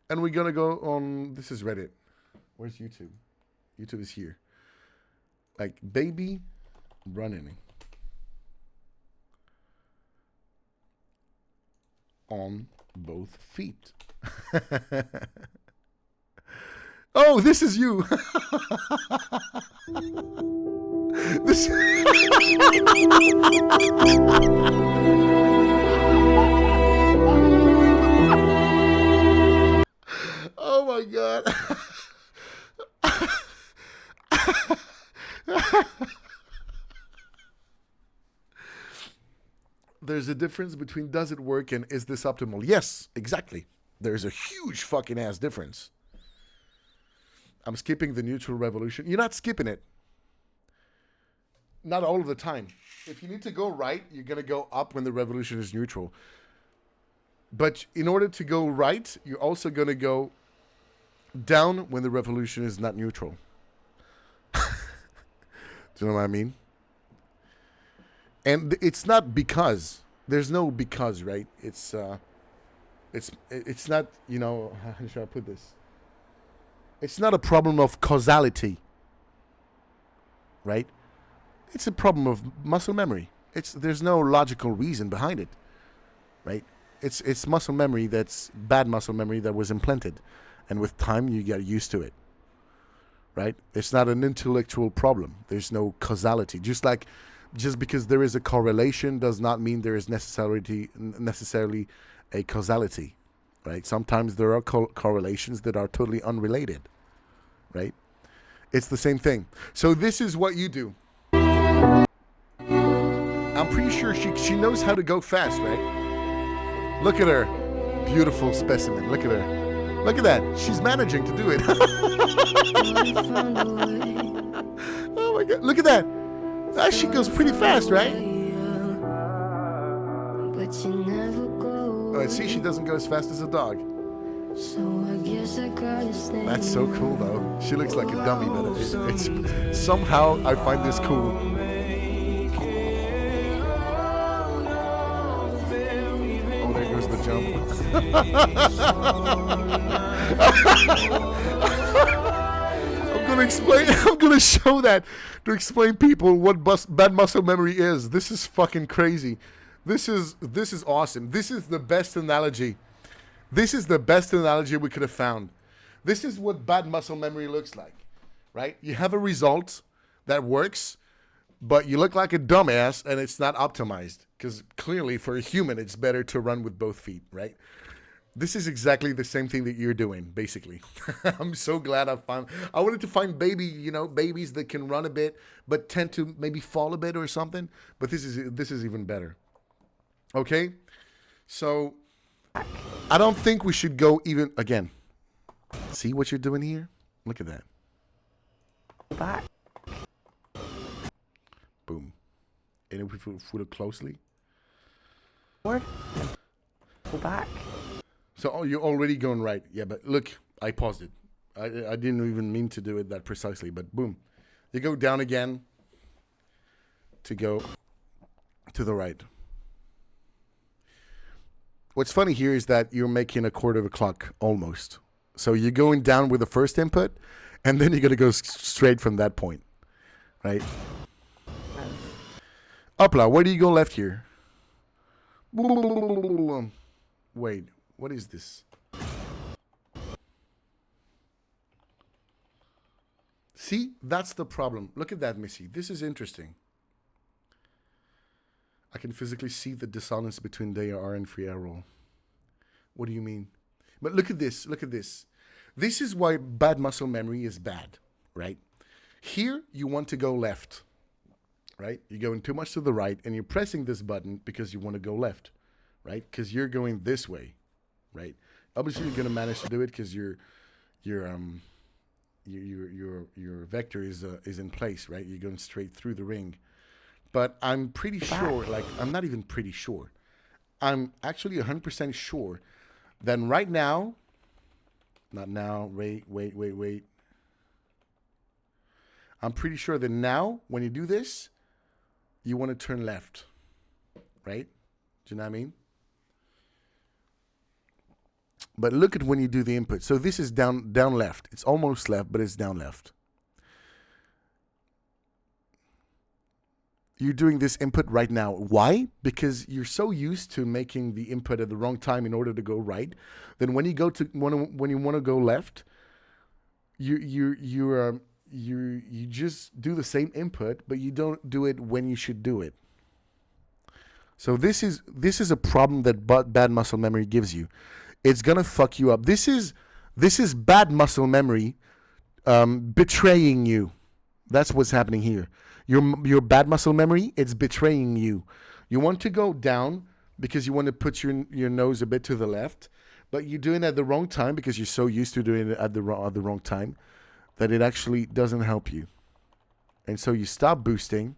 And we're gonna go on. This is Reddit. Where's YouTube? YouTube is here. Like baby running on both feet. Oh, this is you. This. Oh my God. There's a difference between does it work and is this optimal? Yes, exactly. There's a huge fucking ass difference. I'm skipping the neutral revolution. You're not skipping it. Not all of the time. If you need to go right, you're going to go up when the revolution is neutral. But in order to go right, you're also going to go down when the revolution is not neutral. Do you know what I mean? And it's not because there's no because, right? It's not, how should I put this? It's not a problem of causality, right? It's a problem of muscle memory. There's no logical reason behind it, right? It's muscle memory that's bad muscle memory that was implanted, and with time you get used to it, right? It's not an intellectual problem. There's no causality. Just because there is a correlation does not mean there is necessarily a causality, right? Sometimes there are correlations that are totally unrelated, right? It's the same thing. So this is what you do. I'm pretty sure she knows how to go fast, right? Look at her. Beautiful specimen. Look at her. Look at that. She's managing to do it. Oh my God. Look at that. She goes pretty fast, right? Oh, see, she doesn't go as fast as a dog. That's so cool, though. She looks like a dummy, but it's somehow I find this cool. Oh, there goes the jump. I'm gonna show that to explain people what bad muscle memory is. This is fucking crazy. This is awesome. This is the best analogy. This is the best analogy we could have found. This is what bad muscle memory looks like, right? You have a result that works, but you look like a dumbass and it's not optimized, because clearly for a human it's better to run with both feet, right? This is exactly the same thing that you're doing, basically. I'm so glad I wanted to find babies that can run a bit, but tend to maybe fall a bit or something. But this is even better. Okay? So, I don't think we should go even, again. See what you're doing here? Look at that. Back. Boom. And if we look closely. Forward. Go back. So you're already going right. Yeah, but look, I paused it. I didn't even mean to do it that precisely, but boom. You go down again to go to the right. What's funny here is that you're making a quarter of a clock almost. So you're going down with the first input, and then you're going to go straight from that point, right? Upla, where do you go left here? Wait. What is this? See, that's the problem. Look at that, Missy. This is interesting. I can physically see the dissonance between DAR and free roll. What do you mean? But look at this. Look at this. This is why bad muscle memory is bad, right? Here, you want to go left, right? You're going too much to the right, and you're pressing this button because you want to go left, right? Because you're going this way. Right, obviously you're gonna manage to do it because your vector is in place, right? You're going straight through the ring, but I'm pretty sure, like I'm not even pretty sure, I'm actually 100% sure that right now, not now. Wait. I'm pretty sure that now when you do this, you want to turn left, right? Do you know what I mean? But look at when you do the input. So this is down left. It's almost left, but it's down left. You're doing this input right now. Why? Because you're so used to making the input at the wrong time in order to go right. Then when you go to when you want to go left, you just do the same input, but you don't do it when you should do it. So this is a problem that bad muscle memory gives you. It's gonna fuck you up. This is bad muscle memory betraying you. That's what's happening here. Your bad muscle memory, it's betraying you. You want to go down because you want to put your nose a bit to the left, but you're doing it at the wrong time because you're so used to doing it at the wrong time that it actually doesn't help you. And so you stop boosting.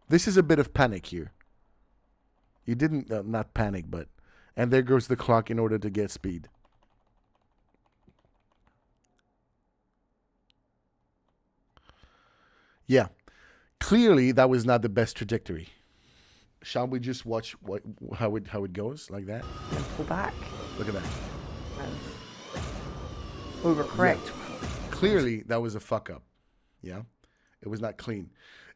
This is a bit of panic here. You didn't, not panic, but... And there goes the clock in order to get speed. Yeah. Clearly, that was not the best trajectory. Shall we just watch how it goes like that? and pull back. Look at that. And overcorrect. Clearly, that was a fuck up. Yeah, it was not clean,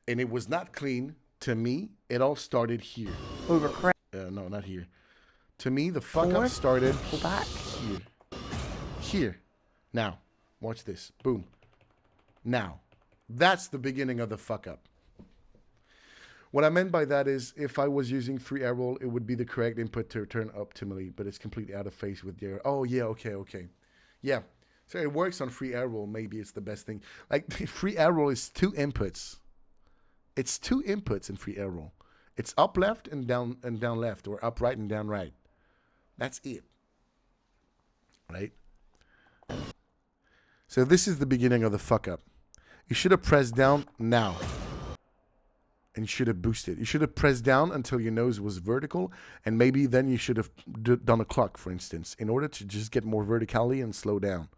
and it was not clean to me. It all started here. Overcorrect. No, not here. To me, the fuck up Forward. started Pull back. here. Here. Now, watch this. Boom. Now, that's the beginning of the fuck up. What I meant by that is if I was using free air roll, it would be the correct input to turn optimally, but it's completely out of phase with the air. Oh, yeah, okay. Yeah. So it works on free air roll. Maybe it's the best thing. Like, free air roll is 2 inputs. It's 2 inputs in free air roll. It's up left and down left, or up right and down right. That's it. Right? So this is the beginning of the fuck up. You should have pressed down now. And you should have boosted. You should have pressed down until your nose was vertical, and maybe then you should have done a clock, for instance, in order to just get more verticality and slow down.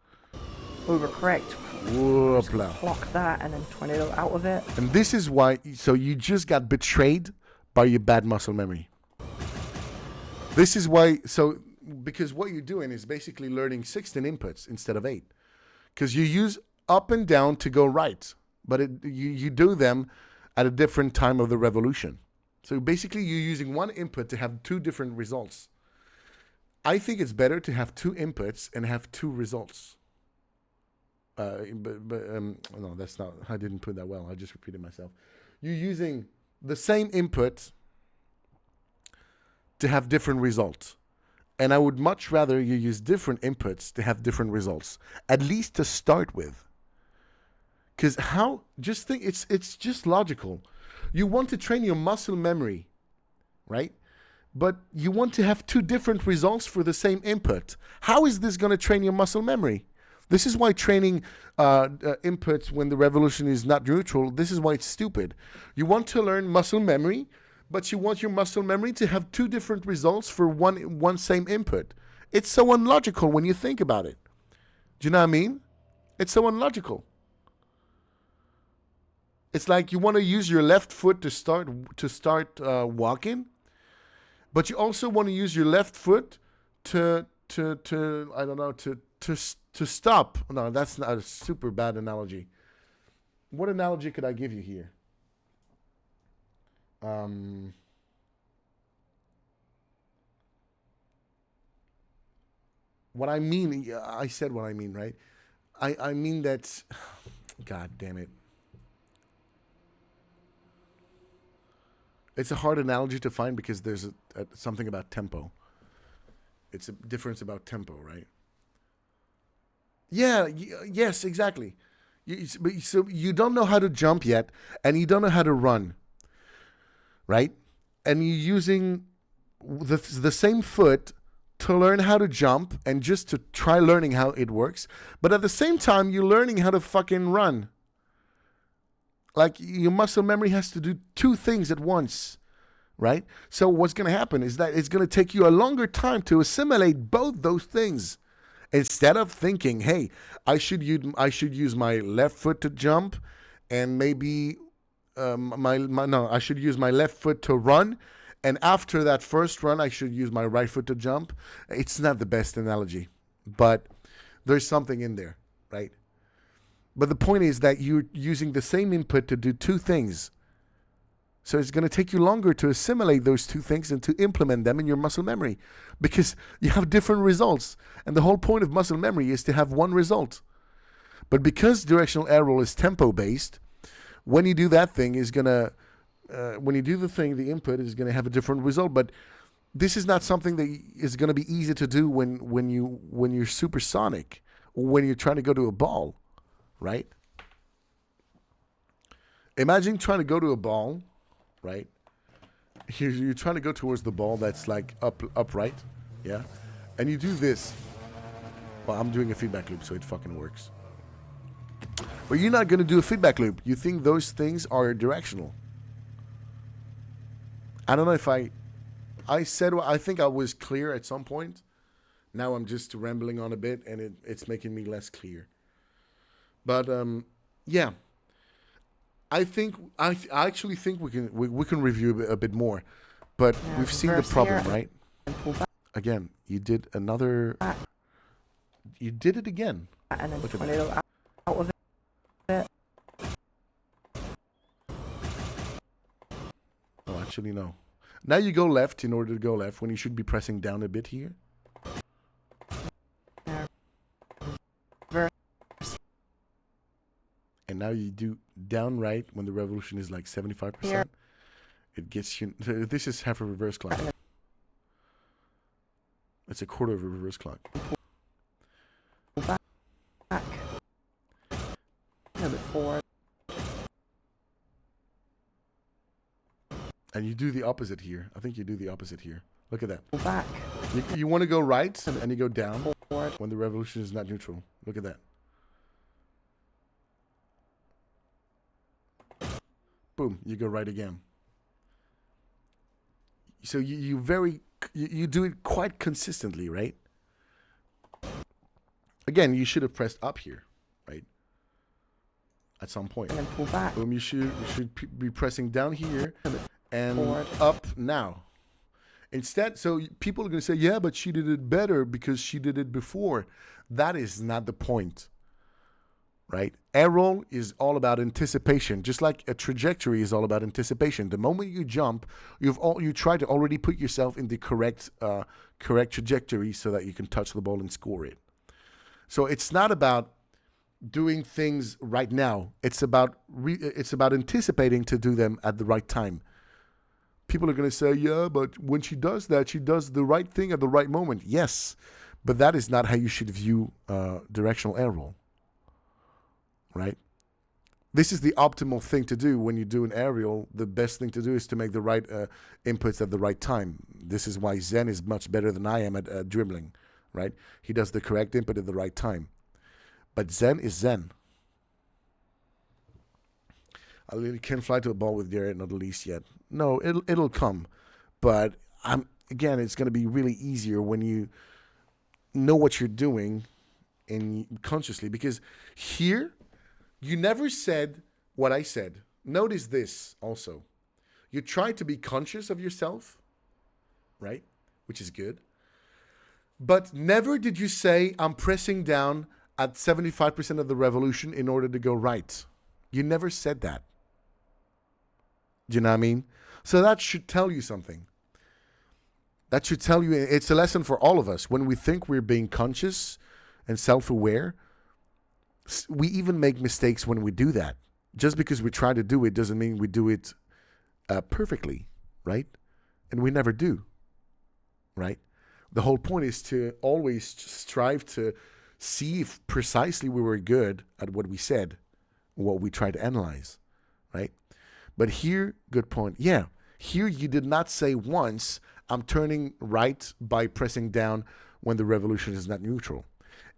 Overcorrect. Whoopla. Clock that and then tornado out of it. And this is why, so you just got betrayed by your bad muscle memory. This is why, so, because what you're doing is basically learning 16 inputs instead of 8. Because you use up and down to go right, but you do them at a different time of the revolution. So basically you're using one input to have 2 different results. I think it's better to have 2 inputs and have 2 results. No, that's not, I didn't put that well. I just repeated myself. You're using the same input to have different results. And I would much rather you use different inputs to have different results, at least to start with. Because just think, it's just logical. You want to train your muscle memory, right? But you want to have 2 different results for the same input. How is this going to train your muscle memory? This is why training inputs when the revolution is not neutral, this is why it's stupid. You want to learn muscle memory, but you want your muscle memory to have 2 different results for one same input. It's so unlogical when you think about it. Do you know what I mean? It's so unlogical. It's like you want to use your left foot to start walking, but you also want to use your left foot to I don't know, to stop. No, that's not a super bad analogy. What analogy could I give you here? What I mean, I said what I mean, right? I mean that, God damn it. It's a hard analogy to find because there's something about tempo. It's a difference about tempo, right? Yeah, yes, exactly. So you don't know how to jump yet, and you don't know how to run, right? And you're using the same foot to learn how to jump and just to try learning how it works. But at the same time, you're learning how to fucking run. Like, your muscle memory has to do 2 things at once, right? So what's going to happen is that it's going to take you a longer time to assimilate both those things. Instead of thinking, hey, I should use my left foot to jump, and maybe I should use my left foot to run, and after that first run, I should use my right foot to jump. It's not the best analogy, but there's something in there, right? But the point is that you're using the same input to do 2 things. So it's going to take you longer to assimilate those 2 things and to implement them in your muscle memory because you have different results. And the whole point of muscle memory is to have one result. But because directional air roll is tempo based, when you do that thing when you do the thing, the input is going to have a different result. But this is not something that is going to be easy to do when you're supersonic or when you're trying to go to a ball. Right? Imagine trying to go to a ball, right? You're trying to go towards the ball that's like upright, yeah? And you do this. Well, I'm doing a feedback loop, so it fucking works. But you're not going to do a feedback loop. You think those things are directional. I don't know if I think I was clear at some point. Now I'm just rambling on a bit, and it's making me less clear. But yeah, I actually think we can review a bit more. But Yeah, we've seen the reverse problem, here. right? And pull Again, you did another... back. You did it again. And then Look at tornado out of it. Oh, actually, no. Now you go left in order to go left when you should be pressing down a bit here. Reverse. And now you do down right when the revolution is like 75%. Here. It gets you... This is half a reverse clock. It's a quarter of a reverse clock. Pull back. A little bit forward. And you do the opposite here. I think you do the opposite here. Look at that. Pull back. You want to go right and you go down Forward. when the revolution is not neutral. Look at that. Boom, you go right again. So you do it quite consistently, right? Again, you should have pressed up here, right? At some point. And then pull back. Boom, you should be pressing down here and Forward. up now. Instead, so people are going to say, yeah, but she did it better because she did it before. That is not the point, right? Air roll is all about anticipation, just like a trajectory is all about anticipation. The moment you jump, you try to already put yourself in the correct trajectory so that you can touch the ball and score it. So it's not about doing things right now. It's about anticipating to do them at the right time. People are going to say, yeah, but when she does that, she does the right thing at the right moment. Yes, but that is not how you should view directional air roll, right? This is the optimal thing to do when you do an aerial. The best thing to do is to make the right inputs at the right time. This is why Zen is much better than I am at dribbling, right? He does the correct input at the right time. But Zen is Zen. I really can't fly to a ball with Garrett, not the least yet. No, it'll come. But again, it's going to be really easier when you know what you're doing and consciously. Because here, you never said what I said. Notice this also. You try to be conscious of yourself, right? Which is good. But never did you say, I'm pressing down at 75% of the revolution in order to go right. You never said that. Do you know what I mean? So that should tell you something. That should tell you, it's a lesson for all of us. When we think we're being conscious and self-aware, we even make mistakes when we do that. Just because we try to do it doesn't mean we do it perfectly, right? And we never do, right? The whole point is to always strive to see if precisely we were good at what we said, what we tried to analyze, right? But here, good point. Yeah, here you did not say once, I'm turning right by pressing down when the revolution is not neutral.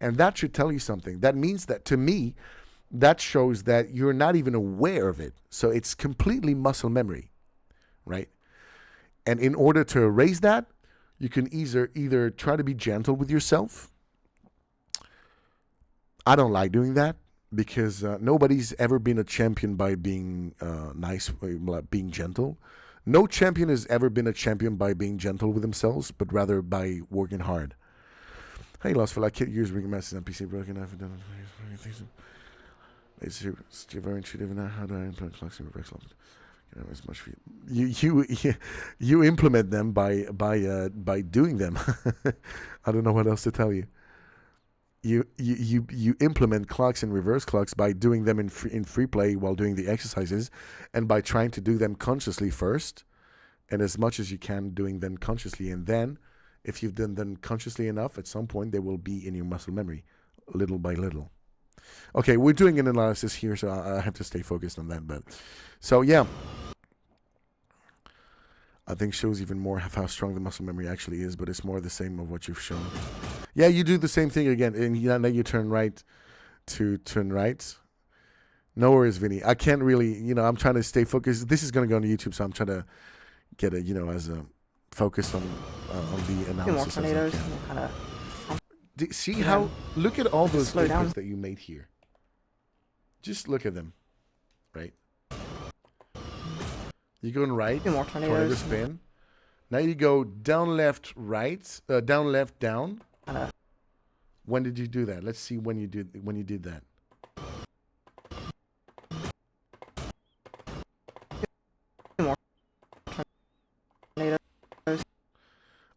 And that should tell you something. That means that, to me, that shows that you're not even aware of it. So it's completely muscle memory, right? And in order to erase that, you can either try to be gentle with yourself. I don't like doing that because nobody's ever been a champion by being nice, being gentle. No champion has ever been a champion by being gentle with themselves, but rather by working hard. Hey, Losfeld, I can't use ring messages on PC broken. I've done it's very intuitive now. How do I implement clocks in reverse? You know, as much for you implement them by doing them. I don't know what else to tell you. You implement clocks and reverse clocks by doing them in free play while doing the exercises, and by trying to do them consciously first, and as much as you can doing them consciously, and then if you've done them consciously enough, at some point they will be in your muscle memory, little by little. Okay, we're doing an analysis here, so I have to stay focused on that. But so yeah, I think shows even more how strong the muscle memory actually is, but it's more the same of what you've shown. Yeah, you do the same thing again, and then you turn right to turn right. No worries, Vinny. I can't really, I'm trying to stay focused. This is going to go on YouTube, so I'm trying to get it, as a focus on the analysis. Two more tornadoes. Kind of. See how? Look at all those inputs that you made here. Just look at them, right? You're going right. Two more tornadoes. Tornado spin. Now you go down, left, right, down, left, down. When did you do that? Let's see when you did that.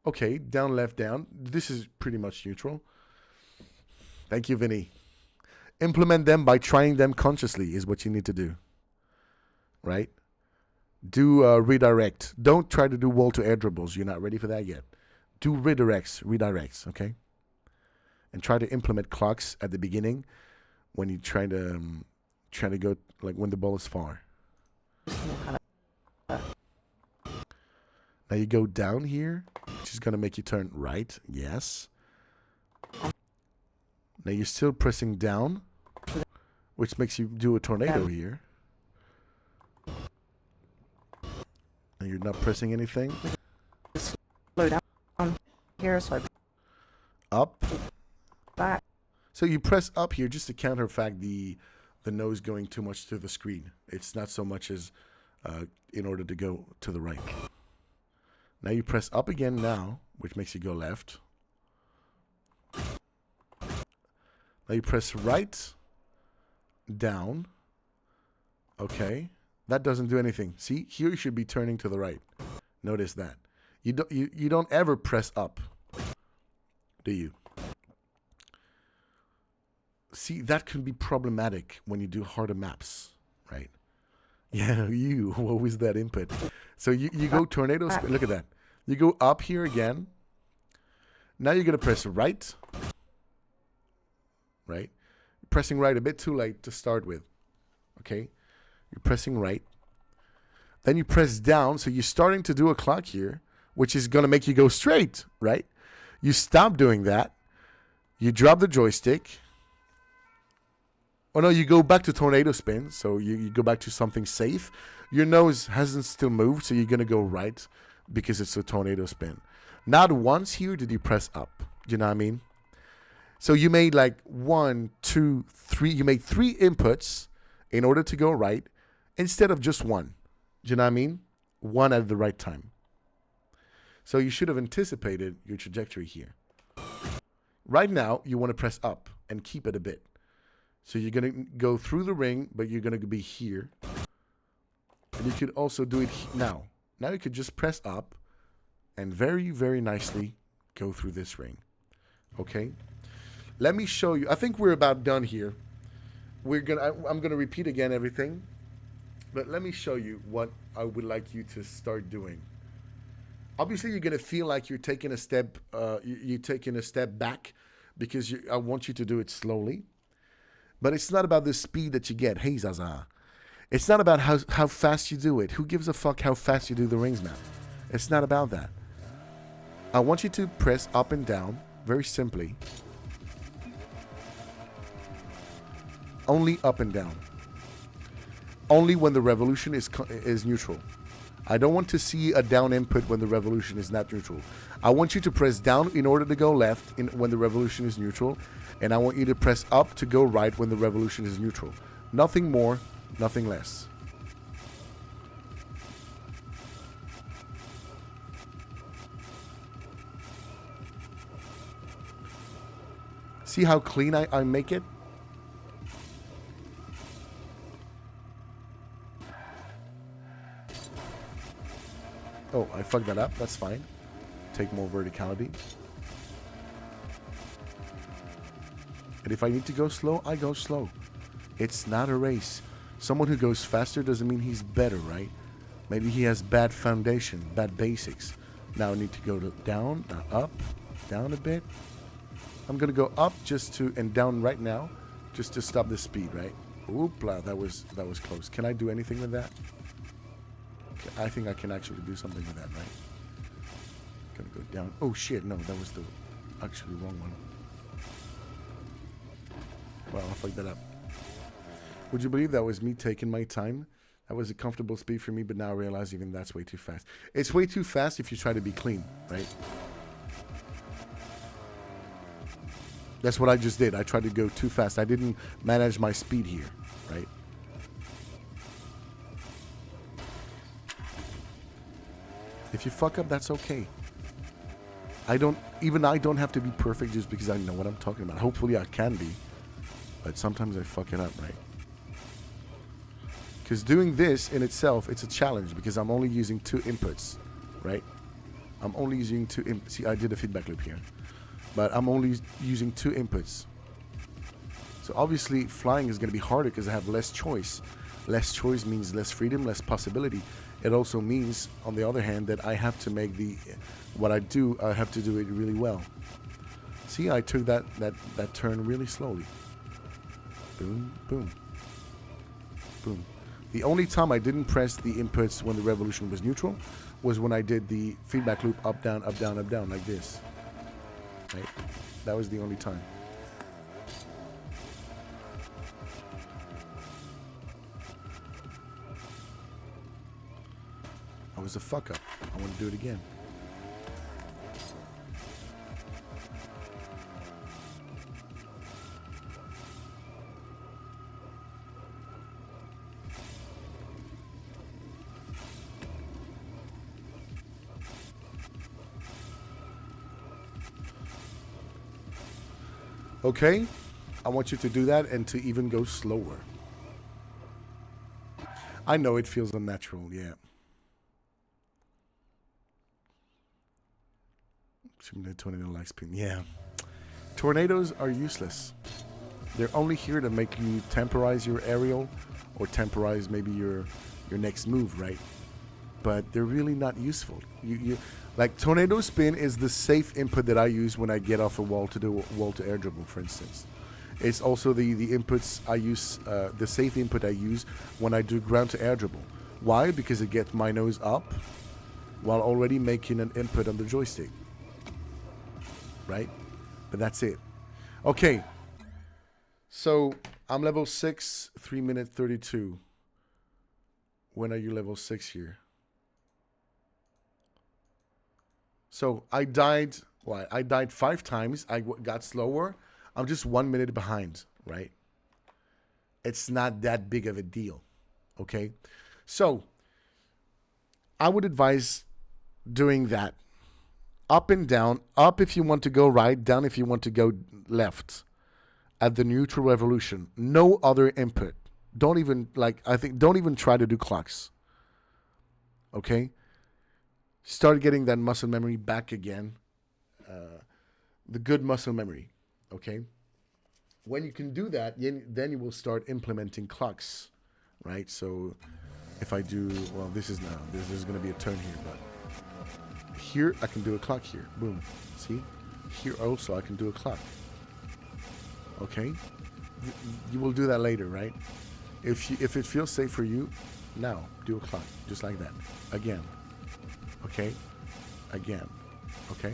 Okay, down, left, down. This is pretty much neutral. Thank you, Vinny. Implement them by trying them consciously is what you need to do. Right? Do redirect. Don't try to do wall to air dribbles. You're not ready for that yet. Do redirects, okay? And try to implement clocks at the beginning when you try to go, like when the ball is far. Now you go down here, which is going to make you turn right. Yes. Now you're still pressing down, which makes you do a tornado here. And you're not pressing anything. Slow down here, so Up. back. So you press up here just to counterfact the nose going too much to the screen. It's not so much as in order to go to the right. Now you press up again now, which makes you go left. Now you press right, down. Okay. That doesn't do anything. See, here you should be turning to the right. Notice that. You don't ever press up, do you? See, that can be problematic when you do harder maps, right? Yeah, what was that input? So you go tornado spin. Look at that. You go up here again. Now you're going to press right. Right? You're pressing right a bit too late to start with. Okay? You're pressing right. Then you press down. So you're starting to do a clock here, which is going to make you go straight, right? You stop doing that. You drop the joystick. Oh, no, you go back to tornado spin. So you go back to something safe. Your nose hasn't still moved, so you're going to go right because it's a tornado spin. Not once here did you press up. Do you know what I mean? So you made like 1, 2, 3. You made 3 inputs in order to go right instead of just one. Do you know what I mean? One at the right time. So you should have anticipated your trajectory here. Right now, you want to press up and keep it a bit. So you're going to go through the ring, but you're going to be here. And you could also do it now. Now you could just press up and very, very nicely go through this ring. Okay? Let me show you. I think we're about done here. I'm going to repeat again everything. But let me show you what I would like you to start doing. Obviously, you're going to feel like you're taking a step back because I want you to do it slowly. But it's not about the speed that you get. Hey, Zaza. It's not about how fast you do it. Who gives a fuck how fast you do the rings map? It's not about that. I want you to press up and down very simply. Only up and down. Only when the revolution is neutral. I don't want to see a down input when the revolution is not neutral. I want you to press down in order to go left when the revolution is neutral. And I want you to press up to go right when the revolution is neutral. Nothing more, nothing less. See how clean I make it? Oh, I fucked that up. That's fine. Take more verticality. And if I need to go slow, I go slow. It's not a race. Someone who goes faster doesn't mean he's better, right? Maybe he has bad foundation, bad basics. Now I need to go down, up, down a bit. I'm going to go up and down right now, just to stop the speed, right? Oopla, that was close. Can I do anything with that? Okay, I think I can actually do something with that, right? Gonna go down. Oh shit, no, that was the actually wrong one. Well, I'll fuck that up. Would you believe that was me taking my time? That was a comfortable speed for me, but now I realize even that's way too fast. It's way too fast if you try to be clean, right? That's what I just did. I tried to go too fast. I didn't manage my speed here, right? If you fuck up, that's okay. I don't have to be perfect just because I know what I'm talking about. Hopefully I can be, but sometimes I fuck it up, right? Because doing this in itself, it's a challenge because I'm only using 2 inputs, right? I'm only using 2 inputs. See, I did a feedback loop here, but I'm only using 2 inputs. So obviously flying is going to be harder because I have less choice. Less choice means less freedom, less possibility. It also means, on the other hand, that I have to make what I do, I have to do it really well. See, I took that turn really slowly. Boom, boom, boom. The only time I didn't press the inputs when the revolution was neutral was when I did the feedback loop up, down, like this. Right? That was the only time. I was a fuck up. I want to do it again. Okay, I want you to do that and to even go slower. I know it feels unnatural, yeah. Tornado like spin, yeah. Tornadoes are useless. They're only here to make you temporize your aerial or temporize maybe your next move, right? But they're really not useful. You like tornado spin is the safe input that I use when I get off a wall to do wall to air dribble, for instance. It's also the inputs I use, the safe input I use when I do ground to air dribble. Why? Because it gets my nose up while already making an input on the joystick. Right? But that's it. Okay. So I'm level 6, 3 minute 32. When are you level 6 here? So I died, I died 5 times. I got slower. I'm just 1 minute behind, right? It's not that big of a deal, okay? So I would advise doing that. Up and down. Up if you want to go right, down if you want to go left. At the neutral revolution. No other input. Don't even try to do clocks. Okay? Start getting that muscle memory back again. The good muscle memory. Okay? When you can do that, then you will start implementing clocks. Right? So if I do, this is going to be a turn here, but here I can do a clock here. Boom. See? Here also I can do a clock. Okay? You will do that later, right? If it feels safe for you, now do a clock. Just like that. Again. Okay? Again. Okay?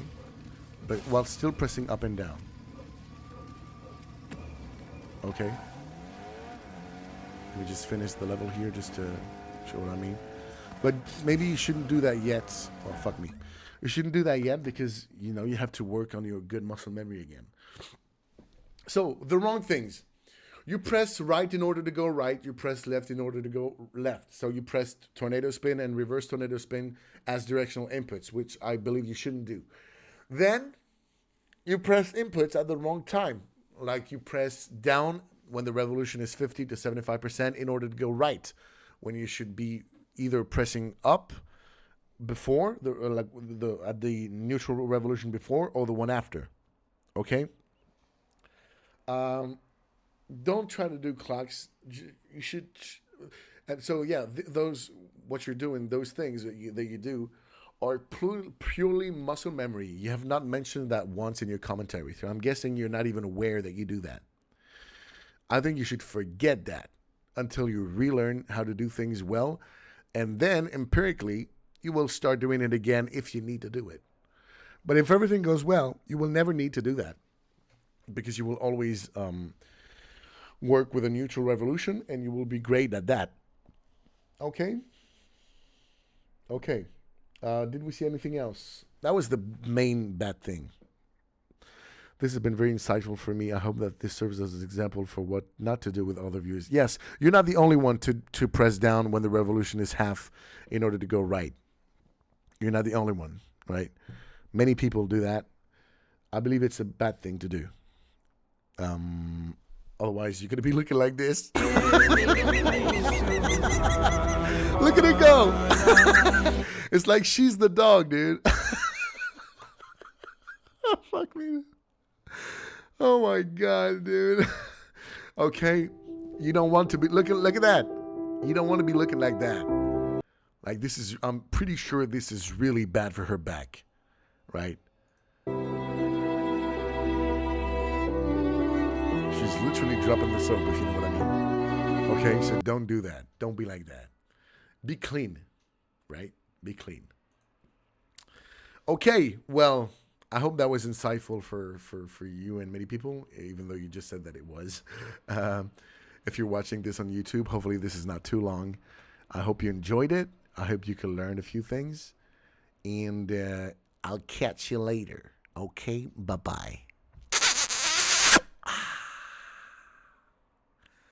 But while still pressing up and down. Okay? Let me just finish the level here just to show what I mean. But maybe you shouldn't do that yet. Oh, fuck me. You shouldn't do that yet because, you have to work on your good muscle memory again. So, the wrong things. You press right in order to go right. You press left in order to go left. So, you pressed tornado spin and reverse tornado spin as directional inputs, which I believe you shouldn't do. Then, you press inputs at the wrong time. Like you press down when the revolution is 50 to 75% in order to go right. When you should be either pressing up before at the neutral revolution before or the one after. Okay? Don't try to do clocks. You should, and so yeah, what you're doing, those things that you do, are purely muscle memory. You have not mentioned that once in your commentary. So I'm guessing you're not even aware that you do that. I think you should forget that until you relearn how to do things well, and then empirically you will start doing it again if you need to do it. But if everything goes well, you will never need to do that because you will always work with a neutral revolution and you will be great at that. Okay? Okay. Did we see anything else? That was the main bad thing. This has been very insightful for me. I hope that this serves as an example for what not to do with other viewers. Yes, you're not the only one to press down when the revolution is half in order to go right. You're not the only one, right? Many people do that. I believe it's a bad thing to do. Otherwise, you're going to be looking like this. Look at it go. It's like she's the dog, dude. Oh, fuck me. Oh, my God, dude. Okay. You don't want to be looking, look at that. You don't want to be looking like that. Like this is, I'm pretty sure this is really bad for her back, right? She's literally dropping the soap, if you know what I mean. Okay, so don't do that. Don't be like that. Be clean, right? Be clean. Okay, well, I hope that was insightful for you and many people, even though you just said that it was. If you're watching this on YouTube, hopefully this is not too long. I hope you enjoyed it. I hope you can learn a few things. And I'll catch you later. Okay, bye-bye.